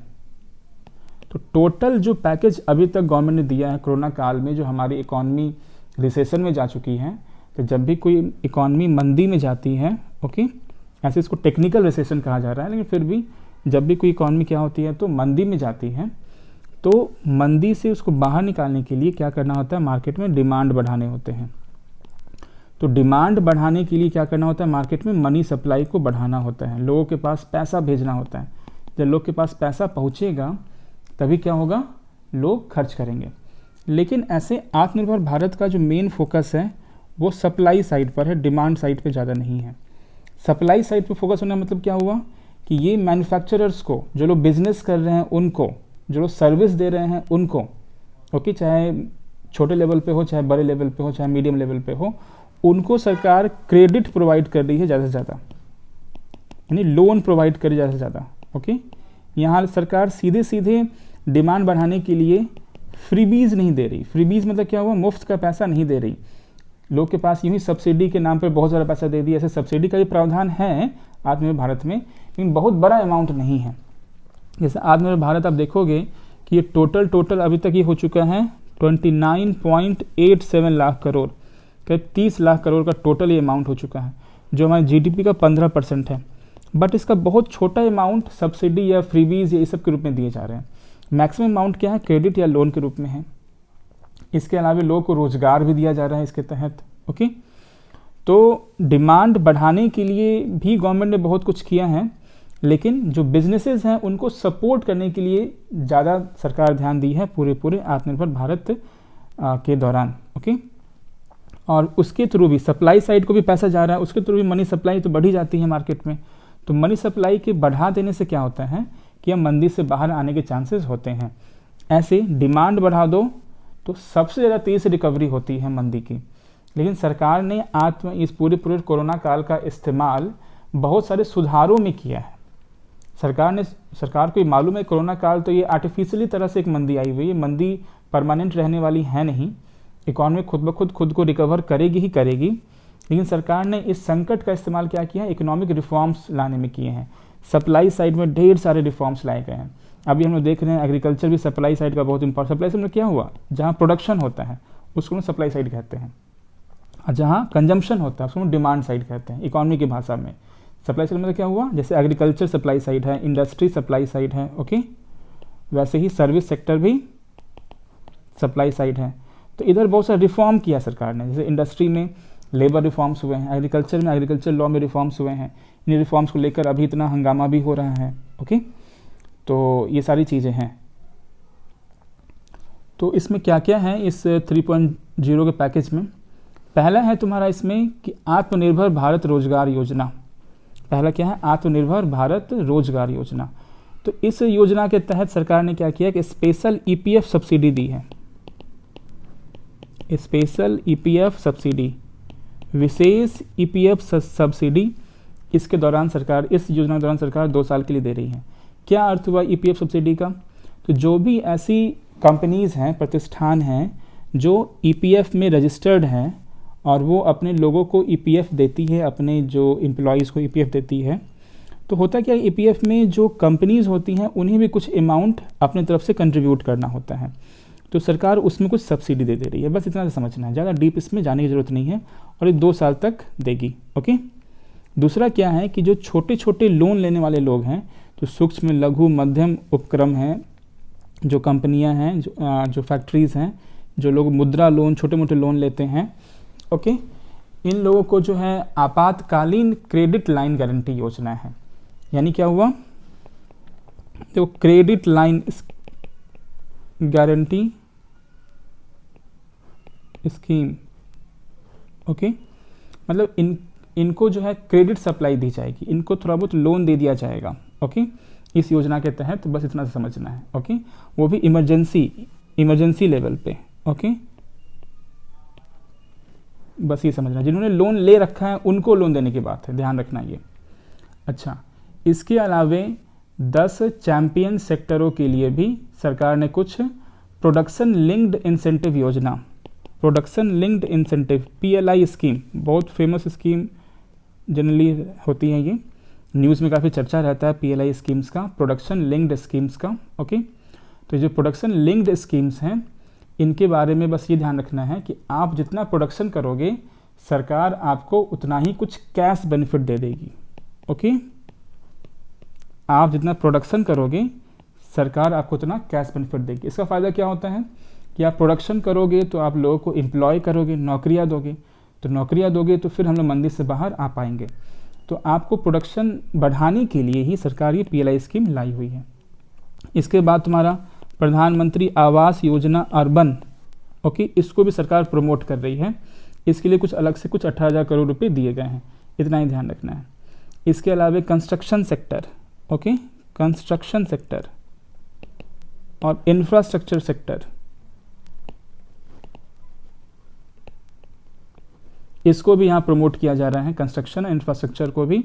A: तो टोटल जो पैकेज अभी तक गवर्नमेंट ने दिया है कोरोना काल में, जो हमारी इकॉनमी रिसेशन में जा चुकी है, तो जब भी कोई इकॉनमी मंदी में जाती है, ओके, ऐसे इसको टेक्निकल रिसेशन कहा जा रहा है, लेकिन फिर भी जब भी कोई इकॉनमी क्या होती है तो मंदी में जाती है, तो मंदी से उसको बाहर निकालने के लिए क्या करना होता है, मार्केट में डिमांड बढ़ाने होते हैं। तो डिमांड बढ़ाने के लिए क्या करना होता है, मार्केट में मनी सप्लाई को बढ़ाना होता है, लोगों के पास पैसा भेजना होता है। जब लोग के पास पैसा पहुंचेगा तभी क्या होगा, लोग खर्च करेंगे। लेकिन ऐसे आत्मनिर्भर भारत का जो मेन फोकस है वो सप्लाई साइड पर है, डिमांड साइड पे ज़्यादा नहीं है। सप्लाई साइड पे फोकस होने का मतलब क्या हुआ कि ये मैन्युफैक्चरर्स को, जो लोग बिजनेस कर रहे हैं उनको, जो लोग सर्विस दे रहे हैं उनको, ओके, चाहे छोटे लेवल पे हो, चाहे बड़े लेवल पे हो, चाहे मीडियम लेवल पे हो, उनको सरकार क्रेडिट प्रोवाइड कर रही है ज़्यादा से ज़्यादा, यानी लोन प्रोवाइड कर रही है ज़्यादा से ज़्यादा, ओके। यहाँ सरकार सीधे सीधे डिमांड बढ़ाने के लिए फ्रीबीज नहीं दे रही। फ्रीबीज मतलब क्या हुआ, मुफ्त का पैसा नहीं दे रही। लोग के पास यूँ ही सब्सिडी के नाम पर बहुत सारा पैसा दे दिया। ऐसे सब्सिडी का भी प्रावधान है आत्मनिर्भर भारत में, लेकिन बहुत बड़ा अमाउंट नहीं है। जैसे आत्मनिर्भर भारत आप देखोगे कि ये टोटल अभी तक ये हो चुका है 29.87 लाख करोड़, करीब 30 लाख करोड़ का टोटल ये अमाउंट हो चुका है, जो हमारे जीडीपी का 15% है। बट इसका बहुत छोटा अमाउंट सब्सिडी या फ्रीबीज या इस सब के रूप में दिए जा रहे हैं। मैक्सिमम अमाउंट क्या है, क्रेडिट या लोन के रूप में है। इसके अलावा लोगों को रोजगार भी दिया जा रहा है इसके तहत, ओके। तो डिमांड बढ़ाने के लिए भी गवर्नमेंट ने बहुत कुछ किया है, लेकिन जो बिजनेसेस हैं उनको सपोर्ट करने के लिए ज़्यादा सरकार ध्यान दी है पूरे आत्मनिर्भर भारत के दौरान, ओके। और उसके थ्रू भी सप्लाई साइड को भी पैसा जा रहा है, उसके थ्रू भी मनी सप्लाई तो बढ़ी जाती है मार्केट में। तो मनी सप्लाई के बढ़ा देने से क्या होता है कि हम मंदी से बाहर आने के चांसेस होते हैं। ऐसे डिमांड बढ़ा दो तो सबसे ज़्यादा तेज़ से रिकवरी होती है मंदी की। लेकिन सरकार ने इस पूरे कोरोना काल का इस्तेमाल बहुत सारे सुधारों में किया है। सरकार को ये मालूम है कोरोना काल तो ये आर्टिफिशियली तरह से एक मंदी आई हुई है, मंदी परमानेंट रहने वाली है नहीं, इकॉनमी खुद ब खुद को रिकवर करेगी ही करेगी। लेकिन सरकार ने इस संकट का इस्तेमाल क्या किया है, इकोनॉमिक रिफॉर्म्स लाने में किए हैं। सप्लाई साइड में ढेर सारे रिफॉर्म्स लाए गए हैं। अभी हम लोग देख रहे हैं एग्रीकल्चर भी सप्लाई साइड का बहुत इंपॉर्टेंट। सप्लाई साइड में क्या हुआ, जहाँ प्रोडक्शन होता है उसको सप्लाई साइड कहते हैं, और जहाँ कंजम्पशन होता है उसको डिमांड साइड कहते हैं इकोनॉमी की भाषा में। सप्लाई साइड में क्या हुआ, जैसे एग्रीकल्चर सप्लाई साइड है, इंडस्ट्री सप्लाई साइड है, ओके, वैसे ही सर्विस सेक्टर भी सप्लाई साइड है। तो इधर बहुत सारा रिफॉर्म किया सरकार ने, जैसे इंडस्ट्री में लेबर रिफॉर्म्स हुए हैं, एग्रीकल्चर में एग्रीकल्चर लॉ में रिफॉर्म्स हुए हैं। इन रिफॉर्म्स को लेकर अभी इतना हंगामा भी हो रहा है, ओके। तो ये सारी चीज़ें हैं। तो इसमें क्या क्या है इस 3.0 के पैकेज में, पहला है तुम्हारा इसमें कि आत्मनिर्भर भारत रोजगार योजना। पहला क्या है, आत्मनिर्भर भारत रोजगार योजना। तो इस योजना के तहत सरकार ने क्या किया कि स्पेशल ईपीएफ सब्सिडी दी है। स्पेशल ईपीएफ सब्सिडी, विशेष ईपीएफ सब्सिडी, इसके दौरान सरकार, इस योजना के दौरान सरकार 2 साल के लिए दे रही है। क्या अर्थ हुआ ईपीएफ सब्सिडी का, तो जो भी ऐसी कंपनीज़ हैं, प्रतिष्ठान हैं जो ईपीएफ में रजिस्टर्ड हैं और वो अपने लोगों को ईपीएफ देती है, अपने जो एम्प्लॉयज़ को ईपीएफ देती है, तो होता क्या है ईपीएफ में जो कंपनीज़ होती हैं उन्हें भी कुछ अमाउंट अपनी तरफ से कंट्रीब्यूट करना होता है। तो सरकार उसमें कुछ सब्सिडी दे रही है, बस इतना समझना है, ज़्यादा डीप इसमें जाने की ज़रूरत नहीं है, और ये 2 साल तक देगी, ओके। दूसरा क्या है कि जो छोटे छोटे लोन लेने वाले लोग हैं, जो सूक्ष्म लघु मध्यम उपक्रम हैं, जो कंपनियां हैं, जो फैक्ट्रीज़ हैं, जो लोग मुद्रा लोन, छोटे मोटे लोन लेते हैं, ओके, इन लोगों को जो है आपातकालीन क्रेडिट लाइन गारंटी योजना है। यानी क्या हुआ, तो credit line guarantee scheme, okay, मतलब इनको जो है क्रेडिट सप्लाई दी जाएगी, इनको थोड़ा बहुत लोन दे दिया जाएगा, ओके, इस योजना के तहत। बस इतना समझना है, ओके, वो भी इमरजेंसी लेवल पे, ओके, बस ये समझना। जिन्होंने लोन ले रखा है उनको लोन देने की बात है, ध्यान रखना ये। अच्छा, इसके अलावे 10 चैंपियन सेक्टरों के लिए भी सरकार ने कुछ प्रोडक्शन लिंक्ड इंसेंटिव योजना, production linked incentive PLI scheme, बहुत फेमस स्कीम जनरली होती है, ये न्यूज़ में काफ़ी चर्चा रहता है PLI स्कीम्स का, प्रोडक्शन लिंक्ड स्कीम्स का, ओके। तो जो प्रोडक्शन लिंक्ड स्कीम्स हैं इनके बारे में बस ये ध्यान रखना है कि आप जितना प्रोडक्शन करोगे सरकार आपको उतना ही कुछ कैश बेनिफिट दे देगी। ओके, आप जितना प्रोडक्शन करोगे सरकार आपको उतना कैश बेनिफिट देगी। इसका फ़ायदा क्या होता है कि आप प्रोडक्शन करोगे तो आप लोगों को एम्प्लॉय करोगे, नौकरियां दोगे, तो नौकरियां दोगे तो फिर हम लोग मंदी से बाहर आ पाएंगे। तो आपको प्रोडक्शन बढ़ाने के लिए ही सरकार ये PLI स्कीम लाई हुई है। इसके बाद तुम्हारा प्रधानमंत्री आवास योजना अर्बन, ओके, इसको भी सरकार प्रमोट कर रही है। इसके लिए कुछ अलग से कुछ 18,000 करोड़ रुपए दिए गए हैं, इतना ही ध्यान रखना है। इसके अलावा construction sector, okay, construction sector और इंफ्रास्ट्रक्चर सेक्टर, इसको भी यहाँ प्रमोट किया जा रहा है, कंस्ट्रक्शन और इंफ्रास्ट्रक्चर को भी,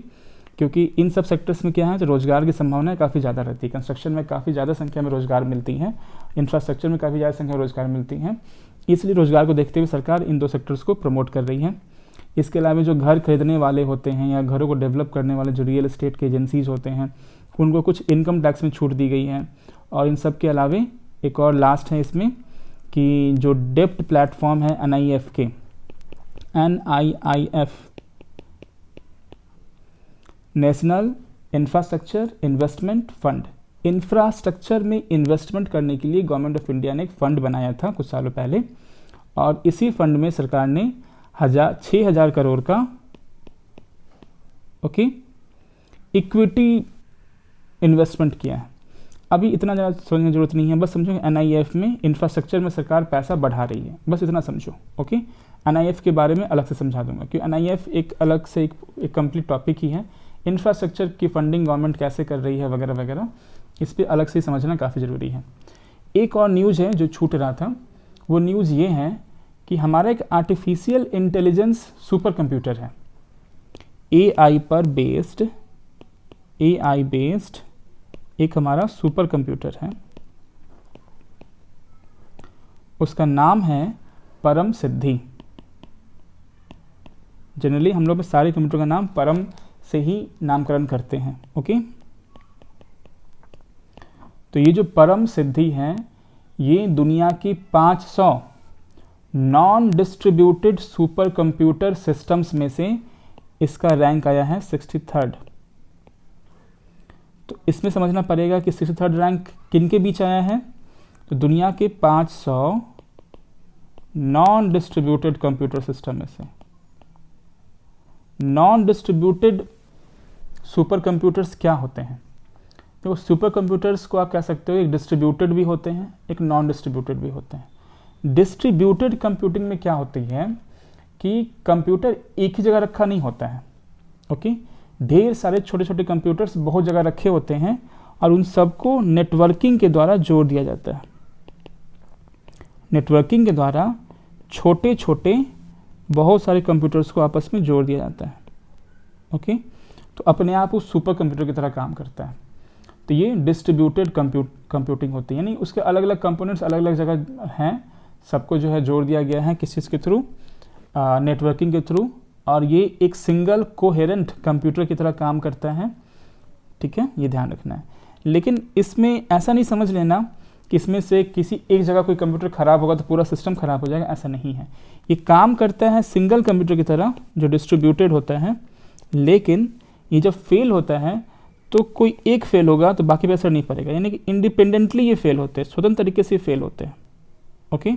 A: क्योंकि इन सब सेक्टर्स में क्या है, तो रोजगार की संभावनाएं काफ़ी ज़्यादा रहती है। कंस्ट्रक्शन में काफ़ी ज़्यादा संख्या में रोजगार मिलती हैं, इंफ्रास्ट्रक्चर में काफ़ी ज़्यादा संख्या में रोजगार मिलती हैं, इसलिए रोजगार को देखते हुए सरकार इन 2 सेक्टर्स को प्रमोट कर रही है। इसके अलावा जो घर खरीदने वाले होते हैं या घरों को डेवलप करने वाले जो रियल एस्टेट के एजेंसीज होते हैं, उनको कुछ इनकम टैक्स में छूट दी गई है। और इन सब के अलावा एक और लास्ट है इसमें कि जो डेप्ट प्लेटफॉर्म है NIIF के, NIIF, national infrastructure investment fund, infrastructure में इन्वेस्टमेंट करने के लिए गवर्नमेंट ऑफ इंडिया ने एक फ़ंड बनाया था कुछ सालों पहले, और इसी फंड में सरकार ने 6,000 करोड़ का, ओके, इक्विटी इन्वेस्टमेंट किया है। अभी इतना ज़्यादा सोचने की जरूरत नहीं है, बस समझो NIIF में इंफ्रास्ट्रक्चर में सरकार पैसा बढ़ा रही है, बस इतना समझो। ओके, NIIF के बारे में अलग से समझा दूंगा, क्योंकि NIIF एक अलग से एक कंप्लीट टॉपिक ही है। इंफ्रास्ट्रक्चर की फंडिंग गवर्नमेंट कैसे कर रही है वगैरह वगैरह, इस पर अलग से समझना काफ़ी ज़रूरी है। एक और न्यूज़ है जो छूट रहा था, वो न्यूज़ ये है कि हमारा एक आर्टिफिशियल इंटेलिजेंस सुपर कंप्यूटर है, AI बेस्ड एक हमारा सुपर कंप्यूटर है, उसका नाम है परम सिद्धि। जनरली हम लोग सारे कंप्यूटर का नाम परम से ही नामकरण करते हैं। ओके, तो ये जो परम सिद्धि है, ये दुनिया की 500 non distributed super computer systems में से इसका रैंक आया है 63rd। तो इसमें समझना पड़ेगा कि 63rd रैंक किन के बीच आया है, तो दुनिया के 500 नॉन डिस्ट्रीब्यूटेड कंप्यूटर सिस्टम में से। नॉन डिस्ट्रीब्यूटेड सुपर कंप्यूटर्स क्या होते हैं? तो सुपर कंप्यूटर्स को आप कह सकते हो एक डिस्ट्रीब्यूटेड भी होते हैं, एक नॉन डिस्ट्रीब्यूटेड भी होते हैं। डिस्ट्रीब्यूटेड कंप्यूटिंग में क्या होती है कि कंप्यूटर एक ही जगह रखा नहीं होता है। ओके, ढेर सारे छोटे छोटे कंप्यूटर्स बहुत जगह रखे होते हैं और उन सबको नेटवर्किंग के द्वारा जोड़ दिया जाता है। नेटवर्किंग के द्वारा छोटे छोटे बहुत सारे कंप्यूटर्स को आपस में जोड़ दिया जाता है। ओके, तो अपने आप उस सुपर कंप्यूटर की तरह काम करता है। तो ये डिस्ट्रीब्यूटेड कंप्यूटिंग होती है, यानी उसके अलग अलग कंपोनेंट्स अलग अलग जगह हैं, सबको जो है जोड़ दिया गया है किस चीज़ के थ्रू, नेटवर्किंग के थ्रू, और ये एक सिंगल कोहेरेंट कंप्यूटर की तरह काम करता है। ठीक है, ये ध्यान रखना है। लेकिन इसमें ऐसा नहीं समझ लेना कि इसमें से किसी एक जगह कोई कंप्यूटर ख़राब होगा तो पूरा सिस्टम ख़राब हो जाएगा, ऐसा नहीं है। ये काम करता है सिंगल कंप्यूटर की तरह जो डिस्ट्रीब्यूटेड होता है, लेकिन ये जब फेल होता है तो कोई एक फेल होगा तो बाकी पे असर नहीं पड़ेगा, यानी कि इंडिपेंडेंटली ये फेल होते हैं, स्वतंत्र तरीके से फेल होते हैं। ओके,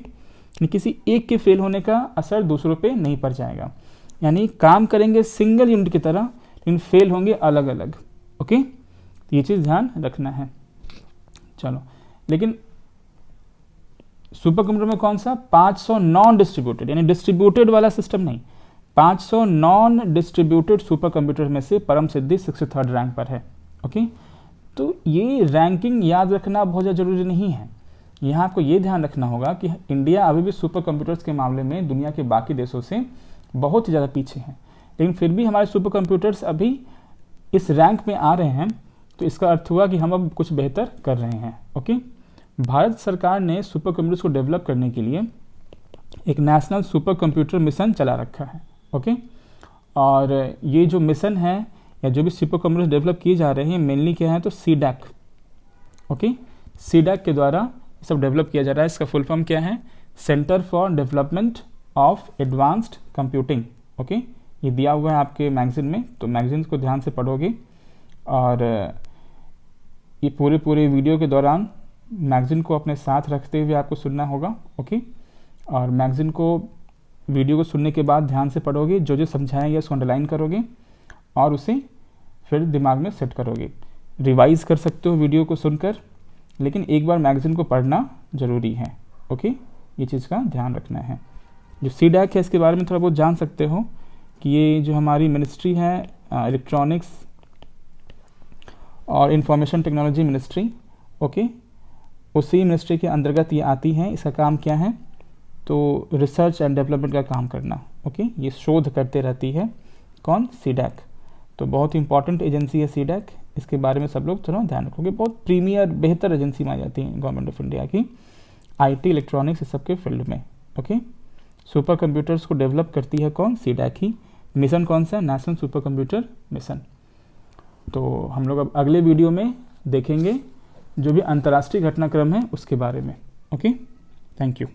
A: किसी एक के फेल होने का असर दूसरों पे नहीं पड़ जाएगा, यानी काम करेंगे सिंगल यूनिट की तरह लेकिन फेल होंगे अलग अलग। ओके, ये चीज़ ध्यान रखना है। चलो, लेकिन सुपर कंप्यूटर में कौन सा 500 नॉन डिस्ट्रीब्यूटेड, यानी डिस्ट्रीब्यूटेड वाला सिस्टम नहीं, 500 नॉन डिस्ट्रीब्यूटेड सुपर कंप्यूटर में से परम सिद्धि 63rd रैंक पर है। ओके, तो ये रैंकिंग याद रखना बहुत ज़्यादा जरूरी नहीं है। यहाँ आपको ये ध्यान रखना होगा कि इंडिया अभी भी सुपर कंप्यूटर्स के मामले में दुनिया के बाकी देशों से बहुत ही ज़्यादा पीछे हैं, लेकिन फिर भी हमारे सुपर कंप्यूटर्स अभी इस रैंक में आ रहे हैं, तो इसका अर्थ हुआ कि हम अब कुछ बेहतर कर रहे हैं। ओके, भारत सरकार ने सुपर कंप्यूटर्स को डेवलप करने के लिए एक नेशनल सुपर कंप्यूटर मिशन चला रखा है। ओके, और ये जो मिशन है या जो भी सुपर कंप्यूटर्स डेवलप किए जा रहे हैं मेनली क्या है, तो CDAC। ओके, CDAC के द्वारा ये सब डेवलप किया जा रहा है। इसका फुल फॉर्म क्या है, centre for development of advanced computing. Okay, ये दिया हुआ है आपके मैगज़ीन में, तो मैगज़ीन को ध्यान से पढ़ोगे और ये पूरे वीडियो के दौरान मैगज़ीन को अपने साथ रखते हुए आपको सुनना होगा। ओके, और मैगज़ीन को वीडियो को सुनने के बाद ध्यान से पढ़ोगे, जो जो समझाया गया उसको अंडरलाइन करोगे और उसे फिर दिमाग में सेट करोगे। रिवाइज़ कर सकते हो वीडियो को सुनकर, लेकिन एक बार मैगज़ीन को पढ़ना ज़रूरी है। ओके, ये चीज़ का ध्यान रखना है। जो CDAC है इसके बारे में थोड़ा बहुत जान सकते हो कि ये जो हमारी मिनिस्ट्री है इलेक्ट्रॉनिक्स और इंफॉर्मेशन टेक्नोलॉजी मिनिस्ट्री, ओके, उसी मिनिस्ट्री के अंतर्गत ये आती है। इसका काम क्या है, तो रिसर्च एंड डेवलपमेंट का काम करना। ओके, ये शोध करते रहती है। कौन? CDAC। तो बहुत इंपॉर्टेंट एजेंसी है CDAC, इसके बारे में सब लोग थोड़ा ध्यान रखोगे। बहुत प्रीमियर बेहतर एजेंसी मानी जाती है गवर्नमेंट ऑफ इंडिया की IT इलेक्ट्रॉनिक्स इस सब के फील्ड में। ओके, सुपर कंप्यूटर्स को डेवलप करती है कौन? CDAC ही। मिशन कौन सा? National super computer mission. तो हम लोग अब अगले वीडियो में देखेंगे जो भी अंतर्राष्ट्रीय घटनाक्रम है उसके बारे में। Okay, thank you.